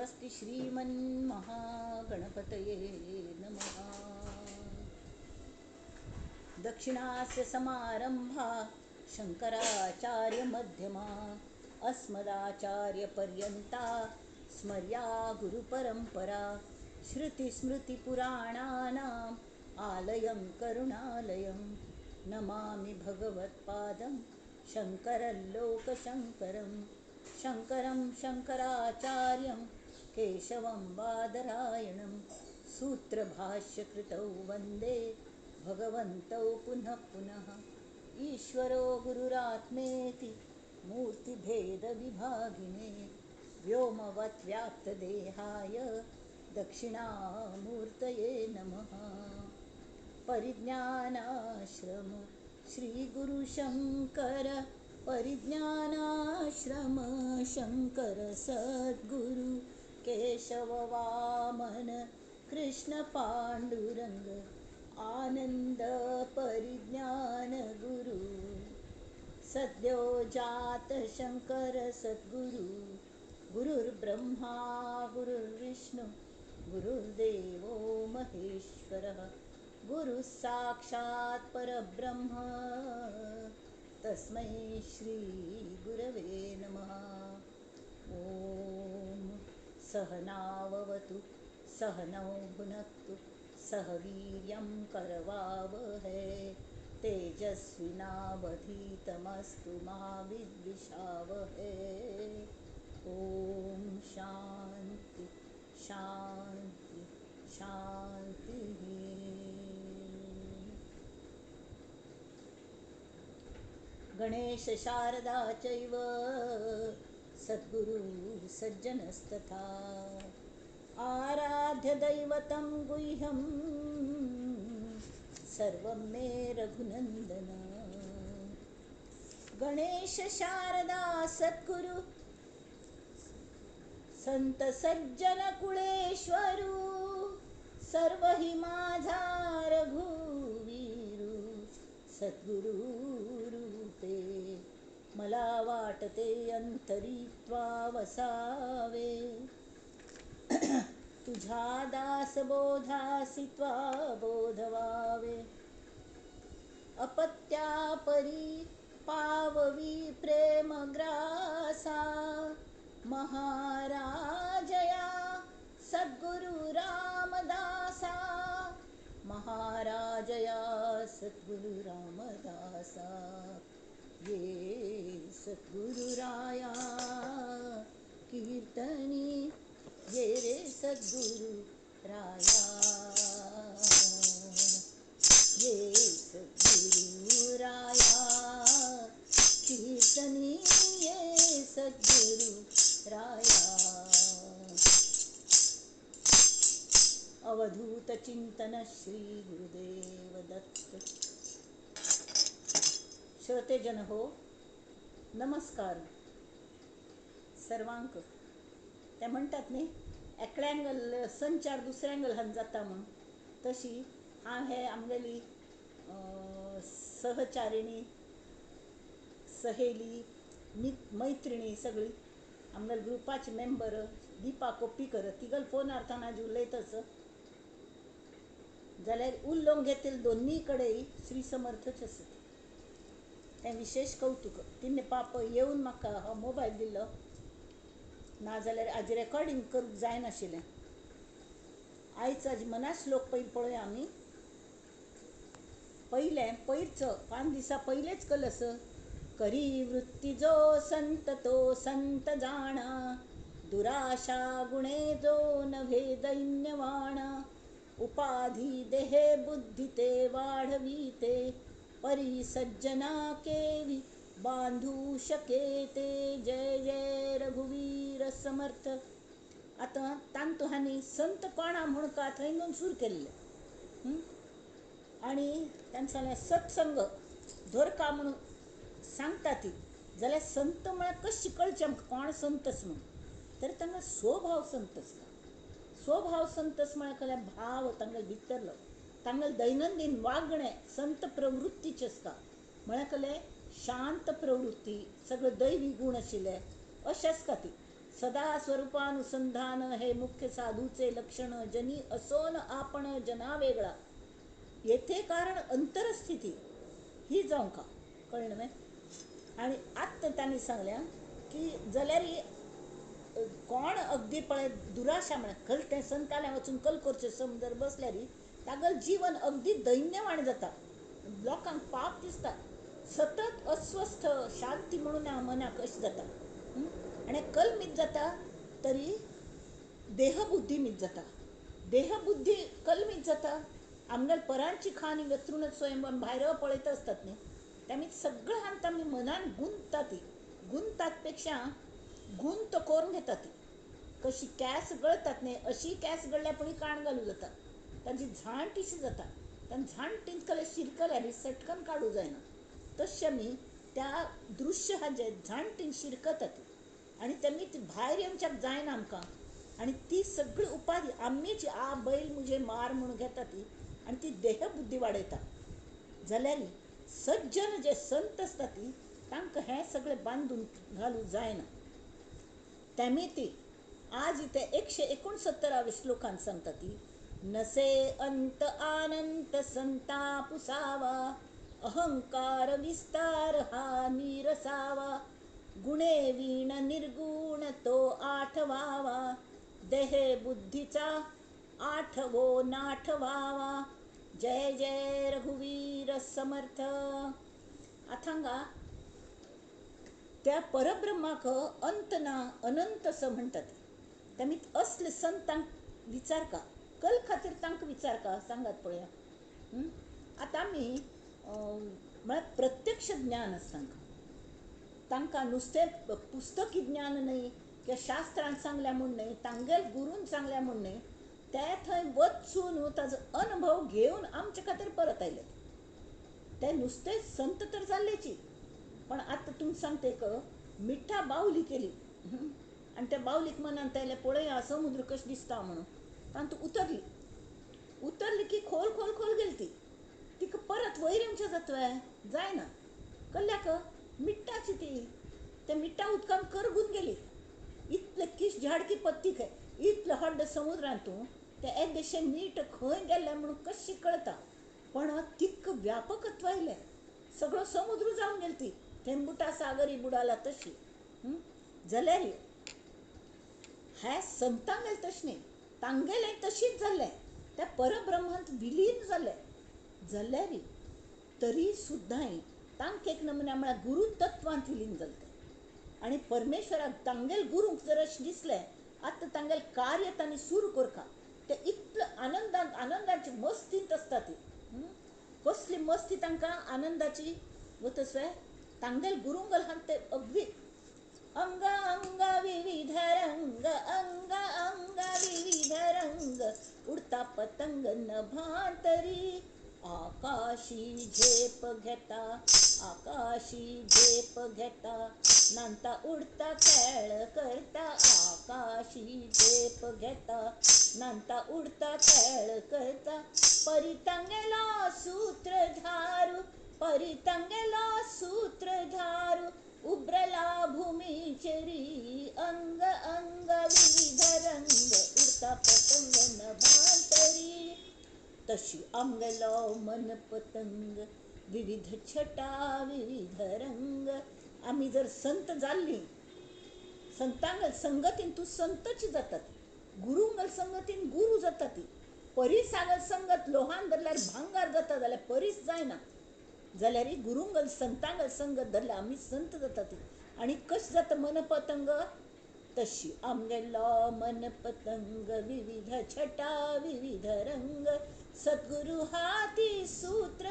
स्वस्ति श्रीमन्महागणपतये नमः। दक्षिणास्य समारंभा शंकराचार्यमध्यमा अस्मदाचार्यपर्यन्ता स्मर्या गुरुपरंपरा। श्रुतिस्मृतिपुराणानाम् आलयं करुणालयं नमामि भगवत्पादं शङ्करल्लोकशङ्करं। शङ्करं शङ्कराचार्यं केशवं बादरायणं सूत्रभाष्यकृतौ वन्दे भगवन्तौ पुनः पुनः। ईश्वरो गुरुरात्मेति मूर्तिभेदविभागिने व्योमवद्व्याप्तदेहाय दक्षिणामूर्तये नमः। परिज्ञानाश्रम श्रीगुरुशङ्कर परिज्ञानाश्रम शङ्कर सद्गुरु केशववामन कृष्ण पाण्डुरङ्ग आनन्द परिज्ञान गुरु। सद्यो जात शङ्कर सद्गुरु गुरुर्ब्रह्मा गुरुर्विष्णु गुरुर्देवो महेश्वरः गुरुः साक्षात् परब्रह्म तस्मै श्री गुरवे नमः। ॐ सहनाववतु सहनौ भुनक्तु सह वीर्यं करवावहै तेजस्विनावधीतमस्तु मा विद्विषावहै। ॐ शान्ति शान्ति शान्तिः। गणेश शारदा चैव सद्गुरु सज्जनस्तथा आराध्य दैवतं गुह्यं सर्वं मे रघुनन्दन। गणेश शारदा सद्गुरु संत सज्जन कुळेश्वरू सर्व हि माझा रघुवीरू। सद्गुरु रूपे मला वाटते अंतरित्वा वसावे तुझा दास बोधासी त्वा बोधवावे। अपत्यापरी पाववी प्रेमग्रासा महाराजया सद्गुरु रामदासा। महाराजया सद्गुरु रामदासा ये सद्गुरुराया कीर्तनी ये रे सद्गुरु राया ये सद्गुरु राया कीर्तनी ये सद्गुरु राया। अवधूत चिंतन श्री गुरुदेव दत्त। श्रोतेजन हो नमस्कार सर्वांक। ते म्हणतात न्ही एकड्यांगल संचार दुसऱ्यांगल हान जाता म्हणून तशी हांव हे आमगेली सहचारिणी सहेली मैत्रिणी सगळी आमगेल ग्रुपाचे मेंबर दीपा कोप्पीकर तिगल फोनार ताना उलयतच जाल्यार उलोवंक घेतील दोन्ही कडेन श्री समर्थच आसा तें विशेष कौतुक। तिने पाप येवन म्हाका हो मोबायल दिल्लो नाजाल्यार हाजें रेकॉर्डिंग करूंक जायनाशिल्लें। आयज हाजे मनाश्लोक पयलीं पळोवया आमी। पयरचो 5 दिसा पयलेच कलस करी वृत्ती जो संत तो संत जाणा दुराशा गुणे जो नव्हे दैन्यवाणा उपाधी देहे बुद्धी ते वाढविते परी सज्जना केवी बांधू शके ते। जय जय रघुवीर समर्थ। आता तांतू हानी संत कोणा म्हणून का थंय सूर केल्ले आणि तांचाले सत्संग धरका म्हणून सांगता ती जाल्यार संत म्हळ्यार कशी कळचें आमकां कोण संतस म्हणून तर तांकां स्वभाव संत आसता। स्वभाव संतस म्हळ्यार कहल्यार भाव तांगेले भितरलो तांगेले दैनंदिन वागणें संत प्रवृत्तीचें आसता म्हळ्यार कहलें शांत प्रवृत्ती सगळे दैवी गूण आशिल्ले अशें आसता ती। सदा स्वरूपानुसंधान हे मुख्य साधूचे लक्षण. जनी असोन आपण जना वेगळा. येथे कारण अंतरस्थिती ही जाऊ का कळलं नाही. आणि आत्ता त्यांनी सांगल्या की जाल्यार कोण अगदी पळय दुराशा म्हणा कल ते संताल्या वचून कल करचे समजर बसल्यार तागल जीवन अगदी दैन्यवाण जाता. लोकांक पाप दिसता. सतत अस्वस्थ शांती म्हणून मनाक अशी जाता. आणि कल मीत जाता तरी देहबुद्धी मीत जाता. देहबुद्धी कल मीत जाता. आमगेल परांची खाणी व्यत्रूनच स्वयंभून भायर पळयत असतात न्ही त्यामुळे सगळं हांत आमी मनान गुंतता. ती गुंततात पेक्षा गुंत करून घेतात. ती कशी कॅस गळतात न्ही अशी कॅस गळल्या पण काण घालू जाता. तांची झाण टिशी जाता. तांची झाण तिंतकले शिरकल्यार सटकन काडू जायना. तशें आमी त्या दृश्य हाजे झाण तीन शिरकता. ती आणि त्यांनी ती भायर येवच्याक जायना आमकां. आणि ती सगळी उपाधी आमीच आ बैल मुझे मार म्हणून घेता. ती आणि ती देहबुद्धी वाडयता. जाल्यार सज्जन जे संत असता ती तांकां हें सगळें बांदून घालूं जायना. त्यामुळे ती आज इथे 169 श्लोकांत सांगता. ती नसे अंत आनंत संतापुसावा. अहंकार विस्तार हा निरसावा. गुणे वीण निर्गुण तो आठवावा. देहे बुद्धीचा आठवो नाठवावा. जय जय रघुवीर समर्थ. अथांगा त्या परब्रह्माक अंत ना अनंत असं म्हणतात. त्यामुळे असले संतांक विचार का कल खातीर तांकां विचार का सांगात पळया. आता आमी म्हळ्यार प्रत्यक्ष ज्ञान आसा तांकां नुस्तें पुस्तकी ज्ञान न्ही किंवा शास्त्रांत सांगल्या म्हूण न्ही तांगेल गुरून सांगल्या म्हूण न्ही. ते थंय वचून ताजो अनुभव घेवन आमचे खातीर परत आयले. ते नुस्तें संत तर जाल्लेची पण आता तुमकां सांगता एक मिठ्ठा बावली केली आणि त्या बावलीक मनांत आयलें पळया समुद्र कशें दिसता म्हणून. तातूंत उतरली की खोल खोल खोल गेली. ती तिका परत वयर येवचें जातलें जायना. कल्ल्याक मिठ्ठाची ती त्या मिठ्ठा उदकान करगून गेली. इतले किश झाडकी पत्ती खंय इतले हड्ड समुद्रांतून ते येदेशें मीठ खंय गेल्लें म्हणून कशी कळटा. पण तिक व्यापकत्व आयलें. सगळो समुद्र जावन गेली. ती थेंबुटा सागरी बुडाला तशी. जाल्यार हे संतांगेल तशें न्ही तांगेलें तशीच जाल्लें. त्या परब्रह्मांत विलीन जालें. जाल्यार तरी सुद्दां तांकां एक नमुन्या म्हळ्यार गुरुतत्वांत विलीन जालें. आणि परमेश्वराक तांगेल गुरूंक जर अशें दिसलें आतां तांगेल कार्य तांणी सुरू करता. ते इतलें आनंदाची मस्तींत आसता. ती कसली मस्ती तांकां आनंदाची वतसवे तांगेल गुरूंगल हात ते अगदी अंग अंग विविध रंग अंग अंग विविध रंग उडता पतंग नभांतरी. आकाशी झेप घेता नांता उडता खेळ करता. आकाशी झेप घेता नांता उडता खेळ करता. परितंगेला सूत्रधारू उब्रला भूमीचेरी. अंग अंग विविध रंग उडता पतंग नभांतरी. तशी आमगेलो मन पतंग विविध छटा विविध रंग. आम्ही जर संत जाल्ली संतांगल संगतीन तू संतची जातात. गुरुंगल संगतीन गुरु जाता. ती परिसागल संगत लोहान धरल्यार भांगार जाता जाल्यार परीस जायना. जाल्यार गुरुंगल संतांगल संगत धरल्यार आमी संत जाता. ती आणि कशी जाता मन पतंग तशी आमगेलो मन पतंग विविध छटा विविध रंग. सद्गुरु हाती सूत्र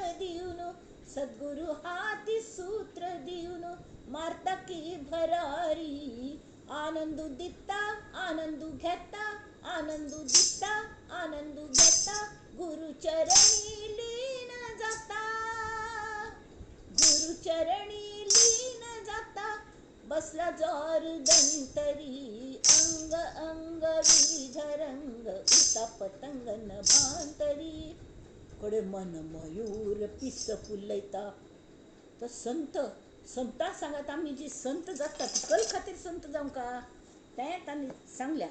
दिवन मारता की भरारी. आनंदू दिता आनंदू घेता गुरुचरणी लीन जाता. बसला जोर दंतरी. अंग अंग विविध रंग उडता पतंग नभांतरी. कडे मन मयूर पिस फुलयता. तर संतां सांगात आमी जी संत जातात कल खातीर संत जावं का तें तांणी सांगल्या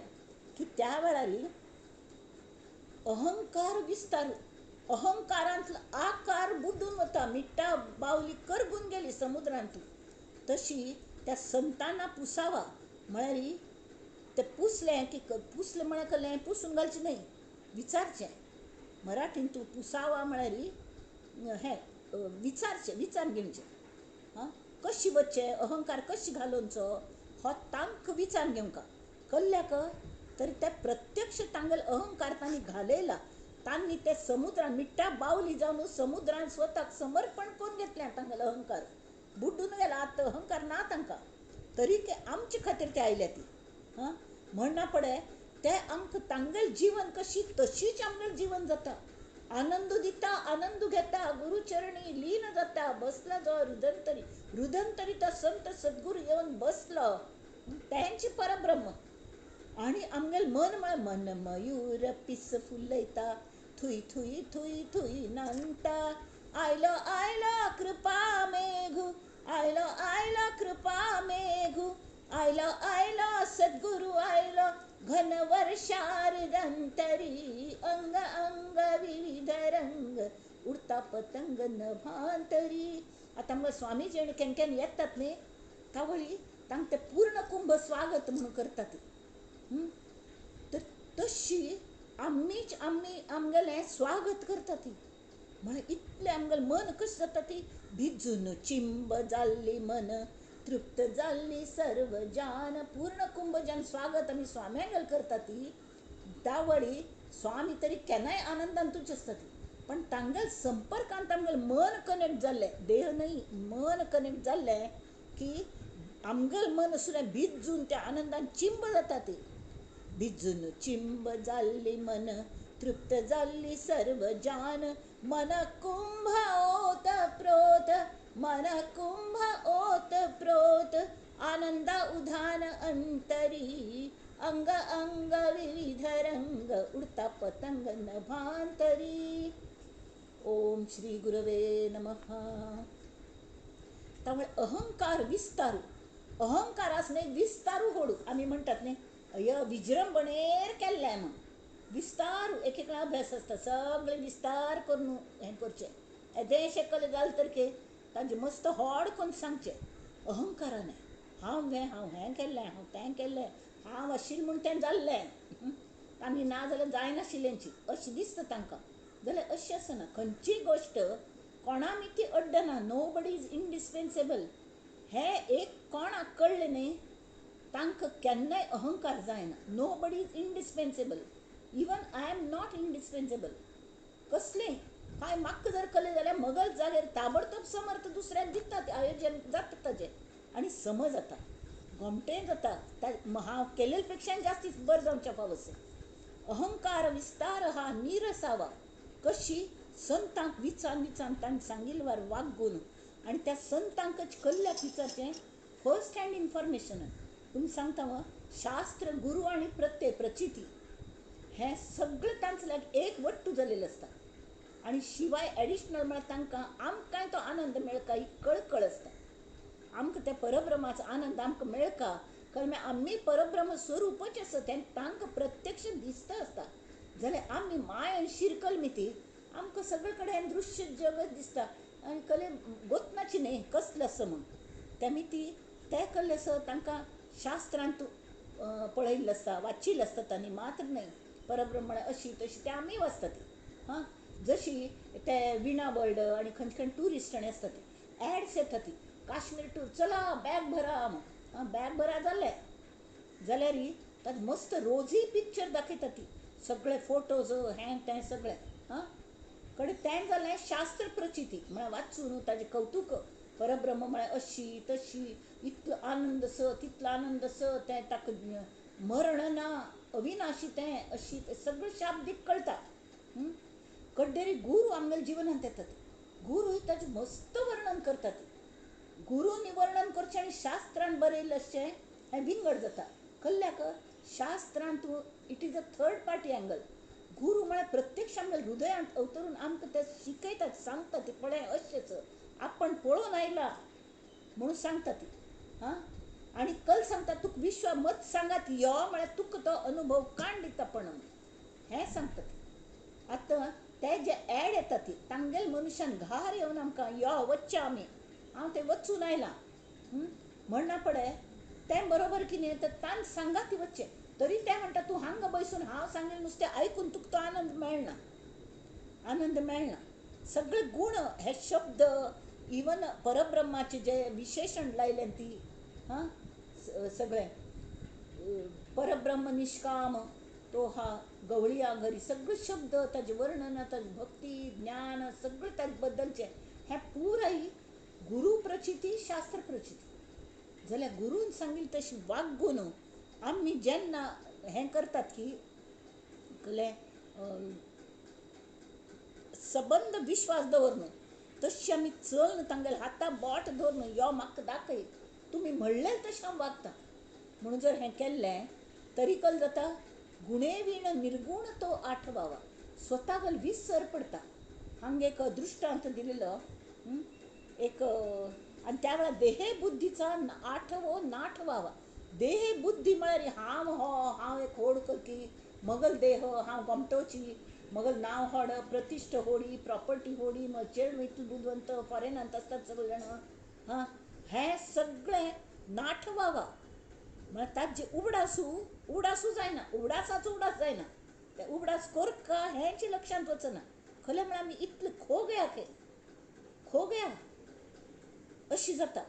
की त्या वेळार अहंकार विस्तारू, अहंकारांतलो आकार बुडून वता, मिट्टा बावली करगून गेली समुद्रांत. तशी त्या संतांना पुसावा म्हळ्यार ते पुसलें की पुसलें म्हळ्यार कहलें पुसून घालचें न्हय, विचारचें. मराठीन तूं पुसावा म्हळ्यार हें विचारचें, विचार घेवचें. हां, कशी वच्चें, अहंकार कशी घालोवचो हो तांकां विचार घेवंका. कल्ल्याक तरी ते प्रत्यक्ष तांगेल अहंकार तांणी घालयला. तांणी ते समुद्रान मिट्टा बावली जावन समुद्रान स्वताक समर्पण करून घेतलें. तांगेलो अहंकार बुडून गेला, आतां अहंकार ना तांकां. तरी ते आमचे खातीर ते आयल्या ती. हां, म्हणना पडे ते आमकां तांगेल जीवन कशी तशीच आमगेल जीवन जाता. आनंद दिता, आनंद घेता, गुरुचरणी लीन जाता, बसला जो रुदंतरी, रुदंतरी तो संत सद्गुरू येवन बसलो. तेंची परब्रह्म. आणि आमगेल मन म्हळ्यार मन मयूर पिस फुलयता, थुई थुई थुई थुई नांता. आयलो आयलो कृपा मेघू, आयलो आयलो कृपा मेघू, आयलो आयलो सद्गुरू आयलो घन वर्षारदंतरी. अंग अंग विविध रंग उडता पतंग नभांतरी. आता मग स्वामीजी आणि केन येतात न्ही तावळी तांकां ते पूर्ण कुंभ स्वागत म्हणून करतात. तर तशी आमी आमगेलें स्वागत करता ती. म्हळ्यार इतलें आमगेलें मन कशें जाता ती भिजून चिंब जाल्ली मन, तृप्त जाल्ली सर्व जान. पूर्ण कुंभजान स्वागत आमी स्वाम्यांगेल करता ती. त्यावेळी स्वामी तरी केन्नाय आनंदांतूच आसता ती. पण तांगेल संपर्कांत आमगेल मन कनेक्ट जाल्लें, देह न्हय मन कनेक्ट जाल्लें की आमगेल मन सुद्दां भिजून त्या आनंदान चिंब जाता ती. भिजून चिंब जाल्ली मन, तृप्त जाल्ली सर्व जान. मन कुंभ ओत प्रोत, मन कुंभ ओत प्रोत, आनंदा उधान अंतरी. अंग अंग विविध रंग उडता पतंग नभांतरी. ओम श्री गुरवे नमः. त्यामुळे अहंकार विस्तारू, अहंकारास न्ही विस्तारू होडू. आमी म्हणटात न्ही अय विजृंभणेर केल्लें म्हण. विस्तार एक एक अभ्यास आसता, सगळे विस्तार करून हें करचें. येदेशें कले जालें तर तांचे मस्त व्हड करून सांगचें अहंकारान. हांव हें केल्लें, हांव तें केल्लें, हांव आशिल्लें म्हूण तें जाल्लें. आमी ना जाल्यार जायनाशिल्ल्यांची अशें दिसता तांकां. जाल्यार अशें आसना. खंयचीय गोश्ट कोणा मिती अड्डना. No Badi is इंडिस्पेन्सेबल. हें एक कोणाक कळ्ळें न्ही तांकां केन्नाय अहंकार जायना. Nobody is indispensable. Even I am not indispensable. कसलें काय म्हाका जर कळ्ळें जाल्यार मगल जाग्यार ताबडतोब समर्थ दुसऱ्याक दिता. आयोजन जाता ताजें आनी समज जाता, घोमटें जाता. हांव केलेले पेक्षा जास्ती बरें जावचें फावस. अहंकार विस्तार हा नीरसावा. कशी संतांक विचान तांणी सांगिल्ले वार वागून. आनी त्या संतांकच कल्ल्याक विचारचें फर्स्ट हँड इन्फॉर्मेशन. तुमी सांगता व शास्त्र गुरू आनी प्रचिती हें सगळें तांचल्याक एक वट्टू जालेलें आसता. आनी शिवाय एडिशनल म्हळ्यार तांकां आमकांय तो आनंद मेळका ही कळकळ आसता. आमकां त्या परब्रह्माचो आनंद आमकां मेळका कारण आमी परब्रह्म स्वरूपच आसा. तें तांकां प्रत्यक्ष दिसता आसता. जाल्यार आमी मायेन शिरकल मिती आमकां सगळे कडेन दृश्य जगत दिसता आनी कले गोतनाची न्ही कसलें आसा म्हूण. त्या मिती ते कल्ले आसा तांकां शास्त्रांत पळयल्लें आसता, वाचिल्लें आसता तांणी. मात्र न्हय परब्रह्म म्हळ्यार अशी तशी ते आमी वाचता ती. हां, जशी ते विणा वर्ल्ड आनी खंयचे खंय ट्युरिस्ट आनी आसता ती एड्स येता ती काश्मीर टूर चला बॅग भरा म्हूण. बॅग भरा जालें जाल्यार ताजे मस्त रोजी पिक्चर दाखयता ती. सगळे फोटोज हें तें सगळें. हां, कडेन तें जालें शास्त्र प्रचिती म्हळ्यार वाचून ताजें कौतुक. परब्रह्म म्हळ्यार अशी तशी, इतलो आनंद स तितलो आनंद स, तें ताका मरण ना, अविनाशी तें अशी सगळें शाब्दीक कळटा. कड्डेरी गुरू आमगेल्या जिवनांत येतात. गुरू ताजें मस्त वर्णन करतात. गुरूनी वर्णन करचें आनी शास्त्रांत बरयल्लें अशें हें विंगड जाता. कल्ल्याक शास्त्रांत it is a third party angle. गुरू म्हळ्यार प्रत्यक्ष आमच्या हृदयांत अवतरून आमकां ते शिकयतात, सांगता ते पळय अशेंच आपण पळोवन आयला म्हणून सांगता ती. हां, आणि कल सांगता तुक विश्व मत सांगात यो म्हळ्यार तुका तो अनुभव काण दिता पण हें सांगतात आतां ते जे ऍड येता ती तांगेल मनशान घार येवन आमकां यो वच्चे आमी हांव ते वचून आयलां म्हणना पडे तें बरोबर कितें तर तान सांगा ती वच्चे तरी ते म्हणटा तूं हांगा बसून हांव सांगलें नुस्तें आयकून तुका तो आनंद मेळना आनंद मेळना सगळे गुण हे शब्द इवन परब्रह्माचे जे विशेषण लायलें ती हां सगळे परब्रह्म निष्काम तो हा गवळी घरी सगळे शब्द ताजे वर्णन ताजे भक्ती ज्ञान सगळे ताजे बद्दलचे हे पुराय गुरु प्रचिती शास्त्र प्रचिती जाल्यार गुरून सांगिल्ली तशी वागून आमी जेन्ना हें करतात की कले सबंद विश्वास दवरन तशी आमी चलन तांगेले हाता बोट धरून यो म्हाका दाखय तुमी म्हणलें तशें हांव वागता म्हणून जर हें केल्लें तरी कल जाता गुणे विण निर्गुण तो आठवावा स्वताक विसर पडटा हांगा एक दृश्टांत दिलेलो एक आणि त्या वेळा देहे बुद्धीचा आठवो नाठवावा देहे बुद्धी म्हळ्यार हांव एक होड करकी मगल देह हांव गोमटोची मगल नांव होड प्रतिश्ठ होडी प्रॉपर्टी होडी मग चेड वयतू बुदवंत फॉरेनांत आसतात सगळे जाण हां हें सगळें नाठवावा म्हळ्यार ताजे उगडासू जायना उगडासाचो उगडास जायना ते उगडास कोरका हेंची लक्षांत वचना खरें म्हळ्यार आमी इतले खोगया अशी जाता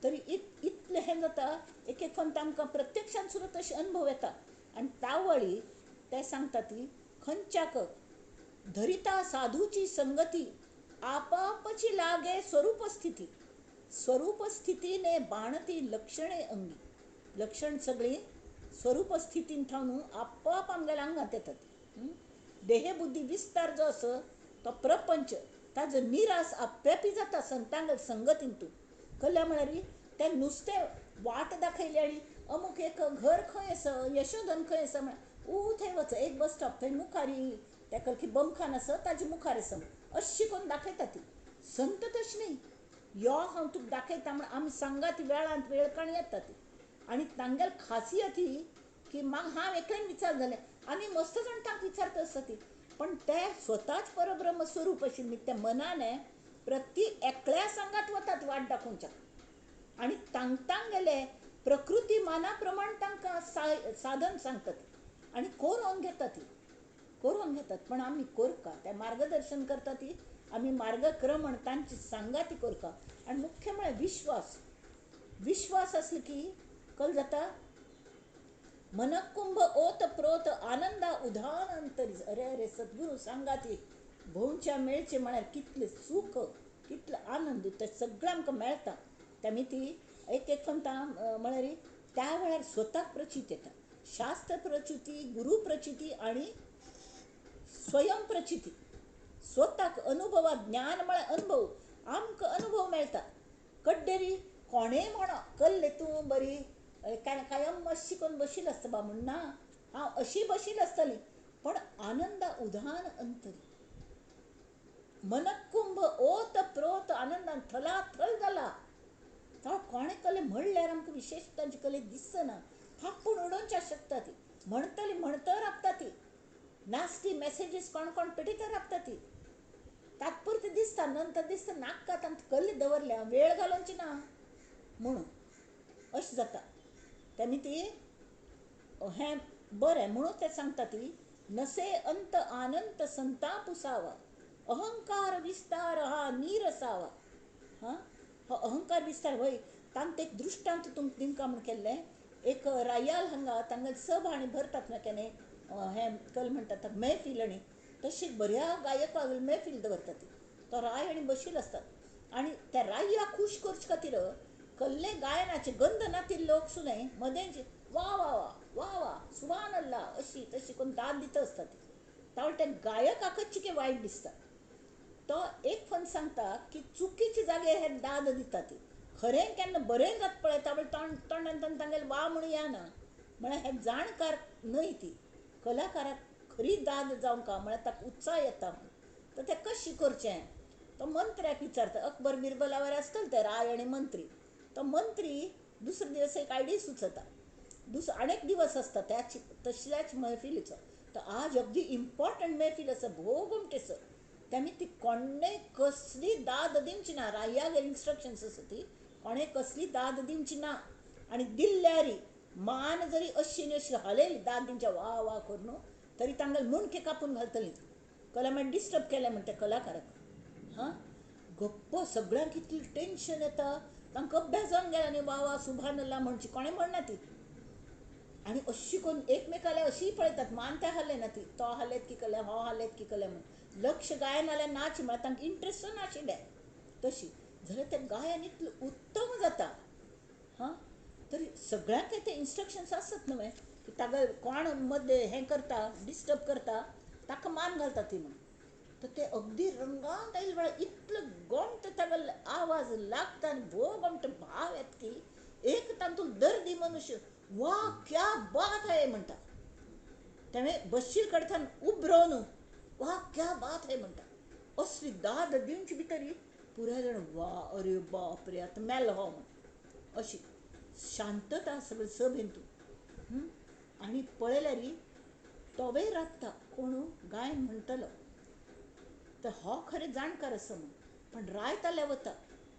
तरी इतलें हें जाता एक फावट तांकां प्रत्यक्षान सुद्दां तशे अनुभव येता आनी तावळी ते सांगता ती खंयच्याक धरिता साधूची संगती आपापची लागे स्वरूप स्थितीने बाणती लक्षणे अंगी लक्षण सगळी स्वरूप स्थितीन ठावन आपोआप आमगेल्या अंगात येतात देहबुद्धी विस्तार जो आसा तो प्रपंच ताजो निरास आपेपी जाता संतांगेल संगतीन तूं कल्ल्या म्हळ्यार तें नुस्तें वाट दाखयली आनी अमूक एक घर खंय आसा यशोधन खंय आसा म्हळ्यार थंय वच एक बस स्टॉप थंय मुखारी तेका की बमखान आसा ताजे मुखार आसा अशी करून दाखयता ती संत तशी न्ही यो हांव तुका दाखयता म्हण आमी सांगात वेळांत वेळकाण येता ती आनी तांगेल खासियत ही की म्हाका हांव एकल्यान विचार जालें आनी मस्त जाण तांकां विचारता आसता ती पण ते स्वताच परब्रह्म स्वरूप आशिल्ली त्या मनाने प्रती एकल्या सांगात वतात वाट दाखोवच्या आनी तांगेले प्रकृती माना प्रमाण तांकां साधन सांगतात आनी करून घेतात पण आमी कोरका ते मार्गदर्शन करता ती आमी मार्गक्रमण तांची सांगाती कोरका आनी मुख्य म्हळ्यार विश्वास असलो की कल जाता मनकुंभ ओत प्रोत आनंदा उधान अंतरी अरे सद्गुरू सांगाती भोवच्या मेळचे म्हळ्यार कितले सुख कितले आनंद ते सगळें आमकां मेळटा त्यामी ती एक फंता म्हळ्यार त्या वेळार स्वताक प्रचित येता शास्त्र प्रचिती गुरु प्रचिती आणि स्वयं प्रचिती स्वताक अनुभवात ज्ञान म्हळ्यार अनुभव आमकां अनुभव मेळटा कड्डेरी कोणेय म्हणो कल्ले तूं बरी कायम अशी करून बशील आसता बा म्हणना हांव अशी बशील आसतली पण आनंदा उधान अंतरी मनकुंभ ओत प्रोत आनंदान थलाथल जाला तो कोणे कले म्हणल्यार आमकां विशेष तांचे कले दिसना फापून उडोवच्या शकता ती म्हणटली म्हणतर राबता ती नास्ती मेसेजीस कोण पेटिकार राबता ती तात्पुरती दिसता नंतर दिसता नाका तांकां कल्ले दवरल्या वेळ घालोवची ना म्हणून अशें जाता तेमी ती हें बरें म्हणून ते सांगता ती नसे अंत आनंत संताप उसावा अहंकार विस्तार हा नीरसावा हां हो अहंकार विस्तार वय तांत एक दृश्टांत तुमकां दिमकां म्हण केल्लें एक रायाल हांगा तांगेले सभाणी भरतात ना केन्ना हें कल म्हणटात मैफिल आनी तशी बऱ्या गायका मैफिल दवरता ती तो राय आनी बशील आसतात आनी त्या रायाक खूश करचे खातीर कल्ले गायनाचे गंध नातील लोक सुद्दां मदेंचे वा वा वा वा वा सुभान अल्लाह अशी तशी करून दाद दिता आसता ती तावळ त्या गायकाकच चिके वायट दिसता तो एक फन सांगता की चुकीचे जागे हे दाद दिता ती खरें केन्ना बरें जाता पळय तावळ तोंडांतल्यान तांगेले वा म्हणून येना म्हळ्यार हे जाणकार न्हय ती कलाकाराक खरी दाद जावंका म्हळ्यार ताका उत्साह येता तर तें कशें करचें तो मंत्र्याक विचारता अकबर बिरबलावर आसतले ते राय आनी मंत्री तो मंत्री दुसरे दिवस एक आयडी सुचता, अनेक दिवस असता त्याची तसल्याच मैफिलीचो. तर आज अगदी इम्पॉर्टंट मैफिल आसा भोव गमटेसो. त्यामी ती कोणे कसली दाद दिवची ना, राह्यागे इन्स्ट्रक्शन्स आसा ती कोणे कसली दाद दिवची ना. आणि दिल्ल्यारी मान जरी अशी अशी हलयली दाद दिवच्या वा वा करून तरी तांगेले मुणके कापून घालतली. कला मागीर डिस्टर्ब केले म्हणटा कलाकाराक. हां, गप्प सगळ्यांक कितली टेन्शन येता. तांकां अभ्यास जावन गेला न्ही, वा वा सुभान अल्ला म्हणची कोणें म्हणना ती. आणि अशी करून एकमेकाला अशी पळयतात, मान ते हाले ना ती, तो हालेत की कले, हो हालेत की कले म्हणून लक्ष गायन जाल्यार नाच म्हळ्यार तांकां इंट्रस्ट नाशिल्ले तशी. जाल्यार तें गायन इतलें उत्तम जाता. हां, तरी सगळ्यांक ते इन्स्ट्रक्शन्स आसत न्हय की ताका कोण मदें हें करता, डिस्टर्ब करता ताका मान घालता ती म्हणून. तर ते अगदी रंगात आयले वेळार इतलं गोमटे ताका आवाज लागता आनी भोव गोमटे भाव येता की एक तातूंत दर्दी मनुष्य वाह क्या बात है म्हणटा. तें बसशील कडच्यान उब रावन वाह क्या बात है म्हणटा. असली दाद दिवची भितर पुराय जाण वा अरे बाप रे आतां मेल हो म्हण अशी शांतता सगळी सभेंतू. आनी पळयल्यार तोवय राखता कोण गायन म्हणटलो तर हो खरें जाणकार आसा म्हण. पण रायताले वता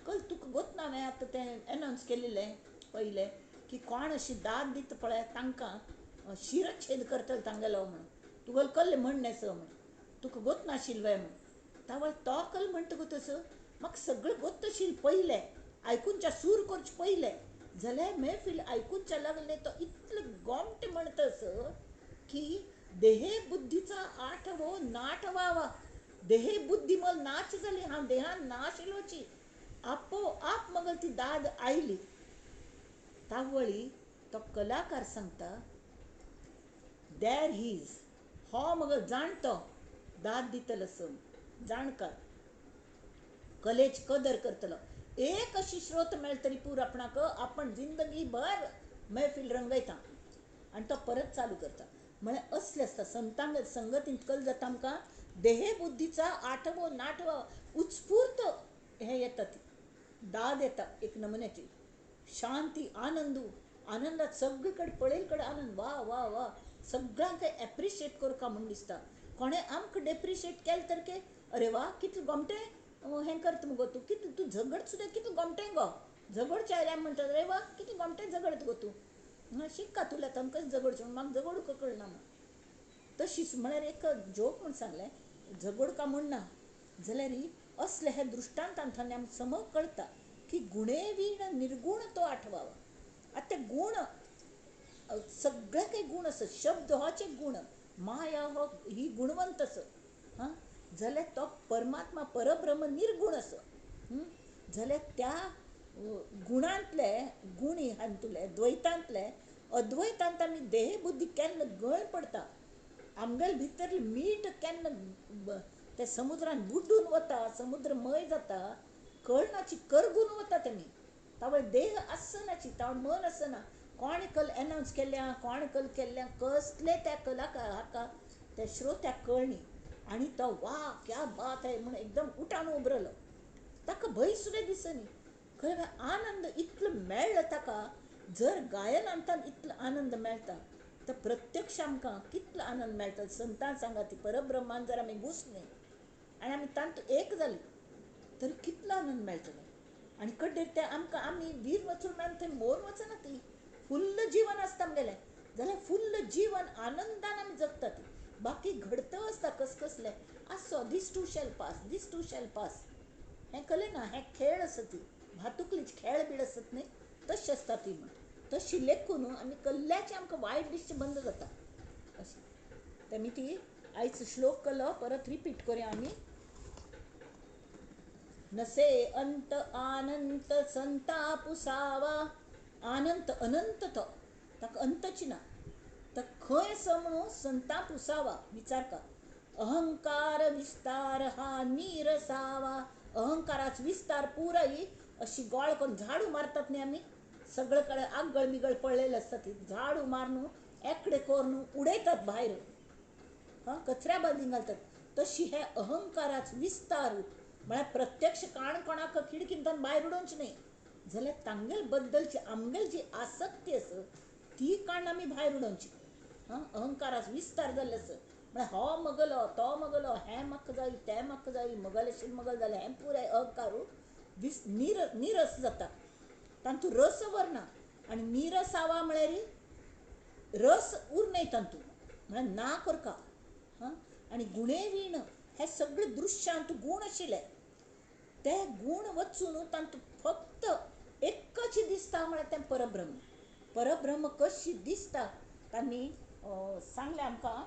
कल तुका गोत ना हांवें आतां तें एनावन्स केल्लें पयलें की कोण अशी दाद दिता पळय तांकां शिरच्छेद करतलो तांगेलो म्हणून. तुगेलें कल्लें म्हणणें स म्हण, तुका गोत नाशिल्लें म्हण. तावळ तो कल म्हणटकूच म्हाका सगळें गोत्त आशिल्लें पयलें आयकूनच्या सूर करचे पयलें. जाल्यार मैफिल आयकूनच्या लागलें तो इतलें गोमटें म्हणटस की देहे बुद्धीचा आठवो नाटवावा. देहे बुद्धी मग नाच जाली, हांव देहान नाशिल्लोची आपोआप मगल ती दाद आयली. तावळी तो कलाकार सांगता देर हीज हो मगल जाणतो दाद दितलो सम जाणकार कलेची कदर करतलो. एक अशी श्रोत मेळ्ळी तरी पूर आपणाक आपण जिंदगी भर मैफिल रंगयता आनी तो परत चालू करता. म्हळ्यार असलें आसता संतांग संगतींत कल जाता आमकां देहे बुद्धीचा आठवो नाटवा उत्स्फूर्त हें येता ती दाद येता एक नमुन्याची शांती आनंदात सगळे कडेन पळयले कडेन आनंद वा वा वा सगळ्यांक एप्रिशिएट करता म्हूण दिसता. कोणें आमकां डेप्रिशिएट केलें तर के अरे वा कितलें गोमटें हें करता मुगो तूं, कितलें तूं झगड सुद्दां कितलें गोमटें गो झगडचें आयल्यार म्हणटा अरे वा कितलें गोमटें झगडता गो तूं. शिक्का तुला तांकां झगडचें म्हाका झगडूंक कळना म्हण. तशीच म्हळ्यार एक जोक म्हूण सांगलें झगडका म्हणना जाल्यार असले हे दृश्टांतांतल्यान आमकां समज कळटा की गुणे वीण निर्गुण तो आठवावा. आतां ते गूण सगळे काही गूण आसा, शब्द होच एक गूण, माया हो ही गुणवंत आसा. हां, जाल्यार तो परमात्मा परब्रह्म निर्गुण आसा. जाल्यार त्या गुणांतले गुणी हातूंतले द्वैतांतले अद्वैतांत आमी देह बुद्धी केन्ना गळ पडटा. आमगेले भितर मीठ केन्ना ते समुद्रान बुड्डून वता, समुद्रमय जाता, कळनाची करगून वता तेमी. तावळ देह आसनाची तावळ मन आसना. कोणे कल एनावन्स केल्ल्या कोणे कल केल्ल्या कसले त्या कलाकार हाका त्या श्रोत्याक कळ्ळी आनी तो वा क्या बात है म्हूण एकदम उठान उबरलो. ताका भंय सुद्दां दिसनी. खरें आनंद इतलो मेळ्ळो ताका. जर गायनांतल्यान इतलो आनंद मेळटा तर प्रत्यक्ष आमकां कितलो आनंद मेळटा. संतान सांगा ती परब्रह्मान जर आमी घुसलीं आनी आमी तांतूं एक जालीं तरी कितलो आनंद मेळटलो. आनी कड्डेर ते आमकां आमी वीर वचून आनी थंय मोर वचना ती फुल्ल जिवन आसता आमगेलें जाल्यार फुल्ल जिवन आनंदान आमी जगता ती. बाकी घडत आसता कसले आसो these two shall pass, these two shall pass. हें कळ्ळें ना, हें खेळ आसा ती भातुकलीच खेळ बीड आसत न्ही तशी आसता ती म्हण. तशी लेखून आमी कल्ल्याचें आमकां वायट दिसचें बंद जाता अशें. तेमी ती आयज श्लोक केलो परत रिपीट करुया आमी. नसे अंत आनंत संतापुसावा. आनंत अनंत तो ताका अंतची ना. तर खंय आसा म्हणून संतापुसावा विचार कर. अहंकार विस्तार हा निरसावा. अहंकाराच विस्तार पुराई अशी गोळ करून झाडू मारतात न्ही आमी सगळे कडेन आगळ बिगळ पडलेले आसता ती झाडू मारून एकडे करून उडयतात भायर. हां, कचऱ्या बालदीन घालतात. तशी हे अहंकाराच विस्तार म्हळ्यार प्रत्यक्ष काण कोणाक खिडकींतल्यान भायर उडोवचें न्ही. जाल्यार तांगेल बद्दलची आमगेल जी आसक्ती आसा ती काण आमी भायर उडोवची. अहंकाराचो विस्तार जाल्लो आसा म्हळ्यार हो मगलो तो मगलो, हें म्हाका जाय तें म्हाका जाय, मगलेशीर मगल जालें, हें पुराय अहंकार निरस जाता. तांतू रस व्हरना आनी निरस आवा म्हळ्यार रस उरनाय तांतू म्हळ्यार ना करता. आनी गुणे विण हे सगळे दृश्यांत गूण आशिल्ले ते गूण वचून तांतू फक्त एकच दिसता म्हळ्यार तें परब्रह्म. परब्रह्म कशी दिसता तांणी सांगलें आमकां.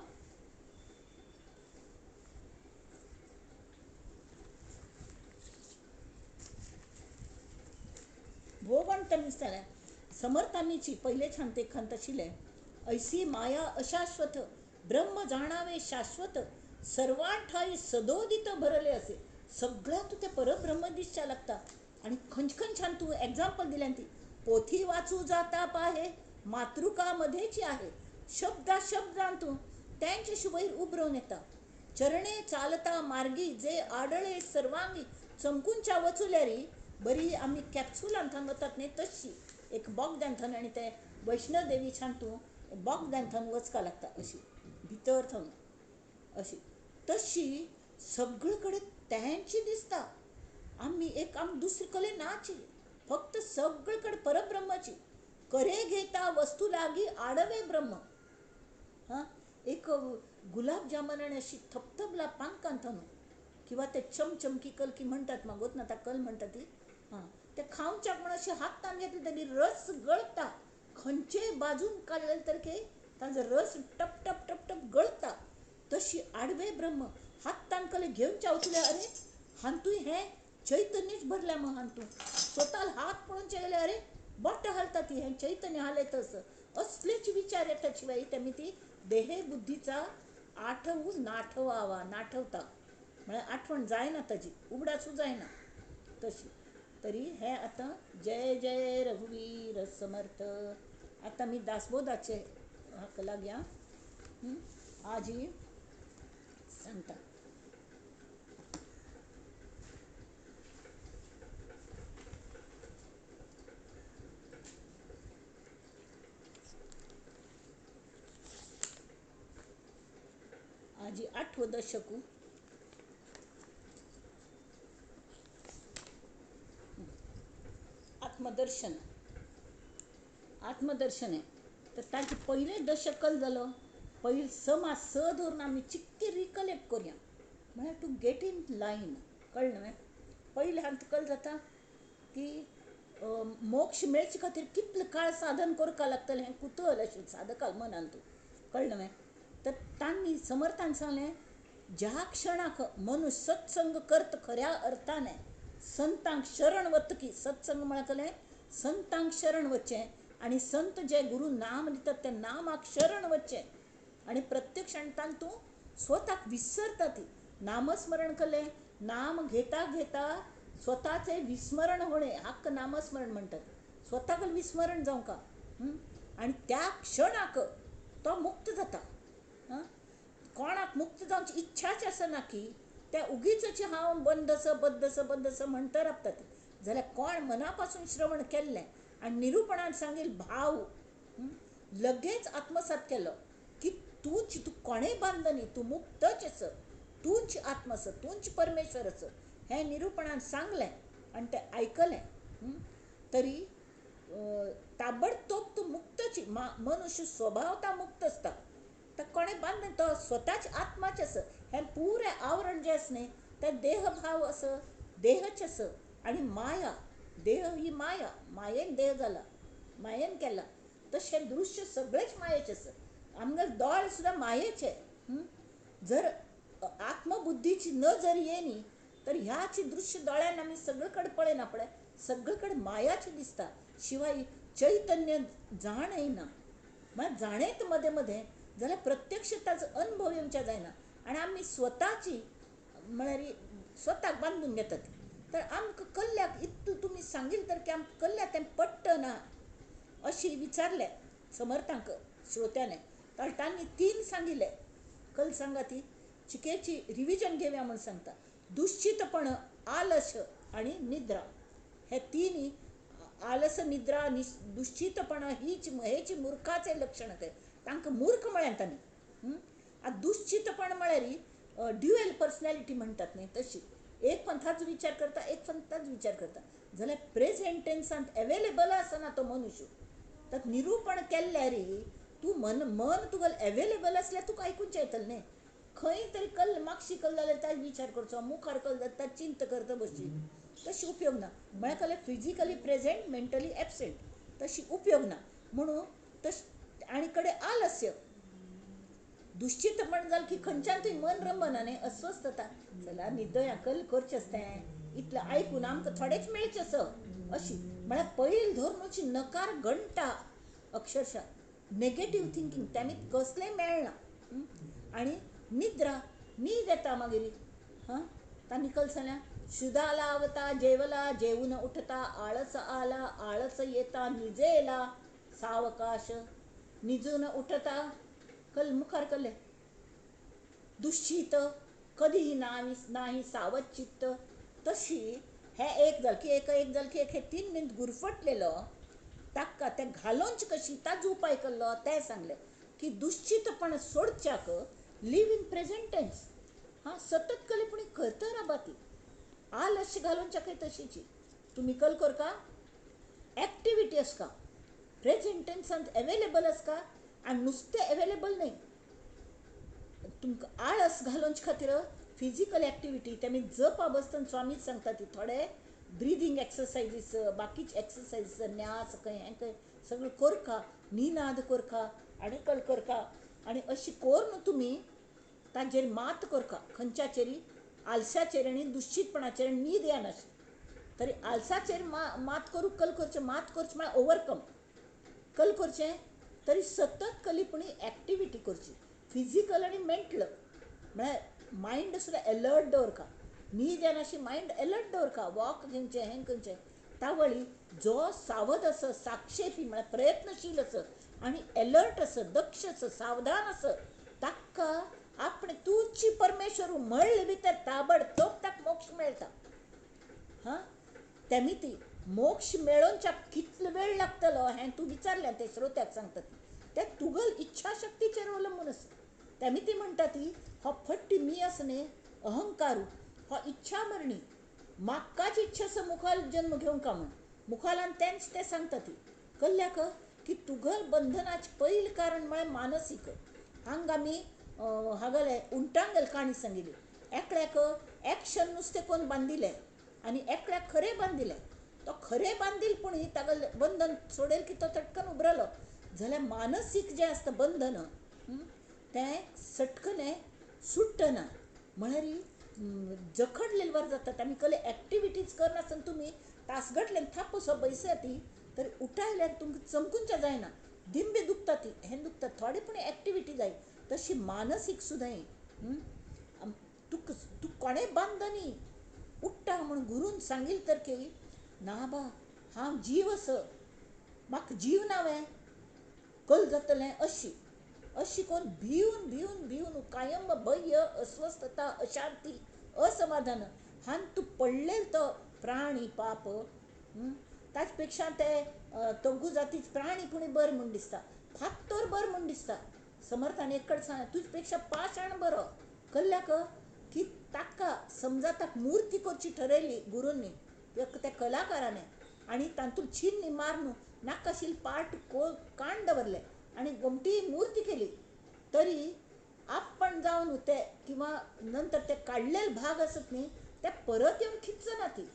भोगवंतांनी दिसतालें समर्थांनीची पहिले छान एक खंत आशिल्लें. ऐसी माया अशाश्वत ब्रह्म जाणावे शाश्वत सर्वांठाई सदोदित भरले असे. सगळ्यात ते परब्रह्म दिसच्या लागता. आणि खंच छान तू एक्झाम्पल दिल्यान ती पोथी वाचू जाता पाहे मातृका मध्येची आहे. शब्दा शब्दांत तू त्यांच्या शुभैर उबरवून येता. चरणे चालता मार्गी जे आडळे सर्वांगी चमकूनच्या वचुल्यारी बरी आम्ही कॅप्सूलांथान वतात न्ही तशी एक बोगद्यांथान आनी ते वैष्णव देवी छान तूं बोगद्यांथान वचका लागता अशी भितर थावन अशी तशी सगळे कडेन तेंची दिसता. आम दुसरी कले नाची फक्त सगळे कडेन परब्रह्माची करे घेता वस्तू लागी आडवे ब्रह्म. एक गुलाब जामुन अशी थपथपला पानकांथान किंवा ते चमचमकी कलकी म्हणटात मागोत ना त्या कल म्हणटा ती ते खावच्याक म्हण अशी हातान घेतली तरी रस गळता. खंयचे बाजून काडलेले तरी ताजो रस टप टप टप टप गळता. तशी आडवे ब्रह्म हातान कले घेवच्या वचले अरे हांतूय हें चैतन्यच भरल्या मग हांतू स्वताल हात पळोवचे गेले अरे बट हालता ती हें चैतन्य हालयतस असलेच विचार येता. शिवाय तेमी ती देहे बुद्धीचा नाठवता म्हळ्यार आठवण जायना ताजी उगडासू जायना तशी. तरी हे आतां जय जय रघुवीर समर्थ. आता मी दासबोधाचे हाका लागया आजी सांगता. आजी 8वं दशकू आत्मदर्शन आहे तर ताचे पहिले दशक कल जालो. पहिले समाज स धरून आमी चिक्की रिकलेक्ट करूया म्हळ्यार टू गेट इन लायन कळ्ळें न्हय. पहिले हांत कल जाता की मोक्ष मेळचे खातीर कितले काळ साधन करपा लागतलें हें कुतूहल अशें साधकाल मनांत कळ्ळें न्हय. तर तांणी समर्थान सांगलें ज्या क्षणाक मनुष्य सत्संग करत खऱ्या अर्थाने संतांक शरण वतकी सत्संग म्हळ्यार संतांक शरण वचचें आनी संत जे गुरू नाम दितात ते नामाक शरण वचचें आनी प्रत्यक्ष तांतूं स्वताक विसरता ती नामस्मरण केलें नाम घेता घेता स्वताचें विस्मरण होणें हाक्क नामस्मरण म्हणटात. स्वताक विस्मरण जावंका आनी त्या क्षणाक तो मुक्त जाता. कोणाक मुक्त जावची इच्छाच आसना की ते उगीच हांव बंदस म्हणटा रावतात. जाल्यार कोण मना पासून श्रवण केल्लें आनी निरुपणान सांगील भाव लगेच आत्मसात केलो की तू कोणेय बांधनी तूं मुक्तच आस तूंच आत्मा आस तूंच परमेश्वर आस हें निरुपणान सांगलें आनी तें आयकलें. तरी ताबडतोब तूं मुक्तची मनुष्य स्वभावता मुक्त आसता. तर कोणें बांदन तो स्वताच आत्माच आस हें पुरें आवरण जें आसा न्ही तें देहभाव आस देहच आस आनी माया देह ही मायेन देह जाला मायेन केला. तशें दृश्य सगळेच मायेचें आसा. आमगे दोळ सुद्दां मायेचे. जर आत्मबुद्धीची न जर येनी तर ह्याची दृश्य दोळ्यान आमी सगळे कडेन पळयना पळय सगळे कडेन मायाची दिसता. शिवाय चैतन्य जाण येना म्हळ्यार जाणेत मदें मदें जाल्यार प्रत्यक्ष ताचो अनुभव येवचे जायना आनी आमी स्वताची म्हळ्यार स्वताक बांदून घेतात. तर आमकां कल्ल्याक इतू तुमी सांगिल्लें तर की आमकां कल्ल्या तें पट्टना अशी विचारलें समर्थांक श्रोत्याने. तर तांणी 3 सांगिल्ले कल सांगा ती चिकेची रिविजन घेवया म्हूण सांगता. दुश्चितपण आलस आनी निद्रा हे 3 आलस निद्रा दुश्चितपणा हेची मूर्खाचे लक्षण ते तांकां मूर्ख म्हळ्यान तांणी दुश्चितपण म्हळ्यार ड्युएल पर्सनॅलिटी म्हणटात न्ही तशी एक पंथाचो विचार करता एक पंथाचो विचार करता जाल्यार प्रेझेंट टेन्सांत अवेलेबल आसना तो मनुश्य ताका निरूपण केल्ल्यार तूं मन तुगेलें अवेलेबल आसल्यार तुका आयकूंचें येतलें न्ही खंय तरी कल्ल मागशी कल्ल जाल्यार ताचो विचार करचो मुखार कल्ल जाल्यार ताची चिंत करता बसची तशी उपयोग ना म्हळ्यार कल्लें फिजिकली प्रेझेंट मेंटली एबसेंट तशी उपयोग ना म्हणून आनी कडेन आलस्य दुश्चितपण जालें की खंयच्यान थंय मन रंबना न्ही अस्वस्थ जाता चला न्हिदया कल्ल करचें तें इतलें आयकून आमकां थोडेंच मेळचें स अशी म्हळ्यार पयलीं धरून अशी नकार घंटा अक्षरशः नेगेटीव थिंकींग त्यांनी कसलेंय मेळना आनी निद्रा न्हीद येता मागीर हां तांणी कल जाल्यार शुदा लावता जेवला जेवून उठता आळस आला आळस येता निजेला सावकाश निजून उठता कल मुखार कल्ले दुश्चित कधीही नाही सावध चित्त तशी हे एक जाल की एक जाल की एक हे तीन न्हीद गुरफटलेलो ताका ते घालोवंच कशी ताजो उपाय केल्लो तें सांगलें की दुश्चितपण सोडच्याक लिव इन प्रेझेंट टेन्स हां सतत कलेपणी करता राबाती आलस्य घालोवच्याकय तशीची तुमी कल करका एक्टिविटी आसका प्रेझेंट टेन्सांत अवेलेबल आसका आनी नुस्तें अवेलेबल न्ही तुमकां आळस घालोवचे खातीर फिजिकल एक्टिविटी तेमी जपा बसतना स्वामीच सांगता ती थोडे ब्रिदींग एक्सरसायजीस बाकीचे एक्सरसायजीस न्यास खंय सगळें करका निनाद करका आनी कल करका आनी अशी कोरून तुमी तांचेर मात करका खंयच्याचेरी आलस्याचेर आनी दुश्चितपणाचेर न्हीद येनाशी तरी आलसाचेर मात करूंक कल करचें मात करचें म्हळ्यार ओवरकम कल करचें तरी सतत कलीपणी एक्टिविटी करची फिजिकल आनी मेंटल म्हळ्यार मायंड सुद्दां अलर्ट दवरका न्हीद येनाशी मायंड अलर्ट दवरका वॉक घेवचें हें करचें तावळी जो सावध आस साक्षेपी म्हळ्यार प्रयत्नशील आस आनी अलर्ट आस दक्ष आस सावधान आस ताका आपणे तुची परमेश्वर म्हणले भितर ताबडतोब ताका मोक्ष मेळटा हां तेमी ती मोक्ष मेळोवच्या कितलो वेळ लागतलो हें तूं विचारलें ते श्रोत्याक सांगता ते तुगेल इच्छा शक्तीचेर अवलंबून आसा तेमी ती म्हणटा ती हो फट्टी मी आसा न्ही अहंकारू हो इच्छा मरणी म्हाकाच इच्छा आसा मुखाल जन्म घेवंक म्हण मुखालान तेंच ते सांगता ती कल्ल्याक की तुगेल बंधनाचें पयलीं कारण म्हळ्यार मानसीक हांगा आमी हागले उंटांगल काणी सांगिल्ली एकल्याक एक्शन नुस्तें कोन्न बांदिलें आनी एकल्याक खरें बांदिलें तो खरें बांदिलपणी ताका बंधन सोडेल की तो चटकन उबरलो जाल्यार मानसीक जें आसता बंधन तें सटकने सुट्टना म्हळ्यार जखडलेले वर जातात आमी कसले एक्टिविटीज करनासतना तुमी तासगटलेन थाप असो बैसाती तर उठायल्यार तुमकां चमकूंचें जायना दिंबे दुखता ती हें दुखता थोडी पूण एक्टिविटी जाय तशी मानसीक सुद्दां तूं कोणें बांदनी उठ्ठा म्हूण गुरून सांगिल तर की ना बा हांव जीव आस म्हाका जीव नावें कल जातलें अशी कोण भिवन कायम भय अस्वस्थता अशांती असमाधान हान तूं पडलेल तो प्राणी पाप ताचे पेक्षा ते तग्गू जातीच प्राणी पुणी बरें म्हूण दिसता फात्तर बरें म्हूण दिसता समर्थान एक कडेन सांग तुजे पेक्षा पाशाण बरो कल्ल्याक की ताका समजा ताका मुर्ती करची ठरयली गुरूंनी त्या कलाकारांनी आनी तातूंत छिन्नी मारून नाकाशिल्ल पार्ट काण दवरले आनी गमटी मूर्ती केली तरी आपण जावन ते किंवा नंतर ते काडलेले भाग आसत न्ही ते परत येवन खिच्चना ती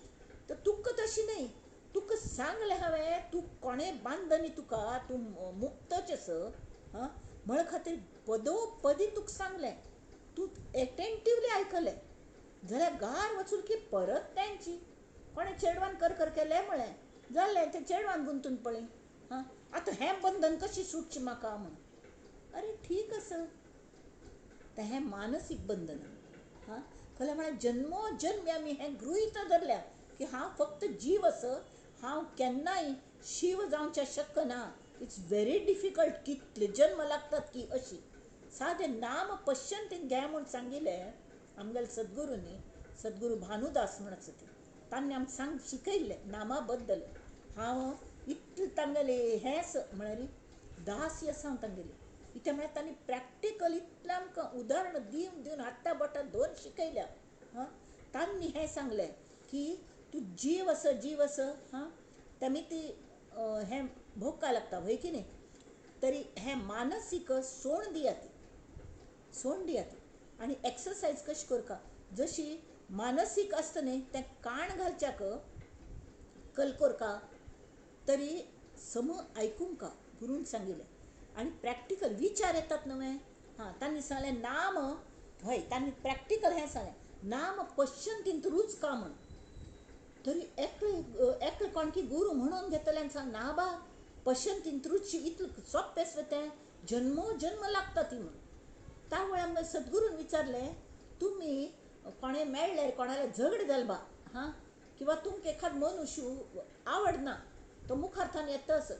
तर तुका तशी न्ही तुका सांगलें हांवें तूं कोणें बांदनी तुका तूं मुक्तच आस हां म्हळे खातीर पदोपदी तुका सांगलें तूं एटेंटिवली आयकलें जाल्यार गार वचून की परत तेंची कोणें चेडवान कर केलें म्हळें जालें तें चेडवान गुंतून पळय हां आतां हें बंधन कशी सुटचें म्हाका म्हण अरे ठीक आसा तें हें मानसीक बंधन हां खरें म्हळ्यार जन्मोजन्मी आमी हें गृहीत धरल्या की हांव फक्त जीव आस हांव केन्नाय शिव जावचें शक्य ना इट्स व्हेरी डिफिकल्ट कितले जन्म लागतात की अशी सादें नाम पश्यंतीन घे म्हूण सांगिल्लें आमगेले सद्गुरूनी सद्गुरू भानुदास म्हण आसा ते तांणी आमकां शिकयल्लें नामा बद्दल हांव इतलें तांगेले हेंच म्हळ्यार दास्य सांग तांगेली इथे म्हळ्यार तांणी प्रॅक्टिकल इतलें आमकां उदाहरण दिवन दिवन हाता बोटां दोन शिकयल्या हां तांणी हें सांगलें की तूं जीव अस हां तेमी ती हें भोगका लागता वय की न्ही तरी हें मानसीक सोण दियात सोंड दियात आनी एक्सरसायज कशी करता जशी मानसीक आसता न्ही तें कान घालच्याक कल कोरका तरी सम आयकूंक गुरून सांगिल्लें आनी प्रॅक्टिकल विचार येतात नवे हां तांणी सांगलें नाम हय तांणी प्रॅक्टिकल हें सांगलें नाम पश्यंतींत रूच का म्हण तरी एकलो कोणकी गुरू म्हणून घेतले आनी सांग ना बा पश्यंतींत रूच इतलें सोंपें तें जन्मो जन्म लागता ती म्हण त्या वेळार आमकां सद्गुरून विचारलें तुमी कोणें मेळ्ळें कोणालें झगड जाल बा हां किंवा तुमकां एखाद मनुष्य आवडना तो मुखार्थान येतस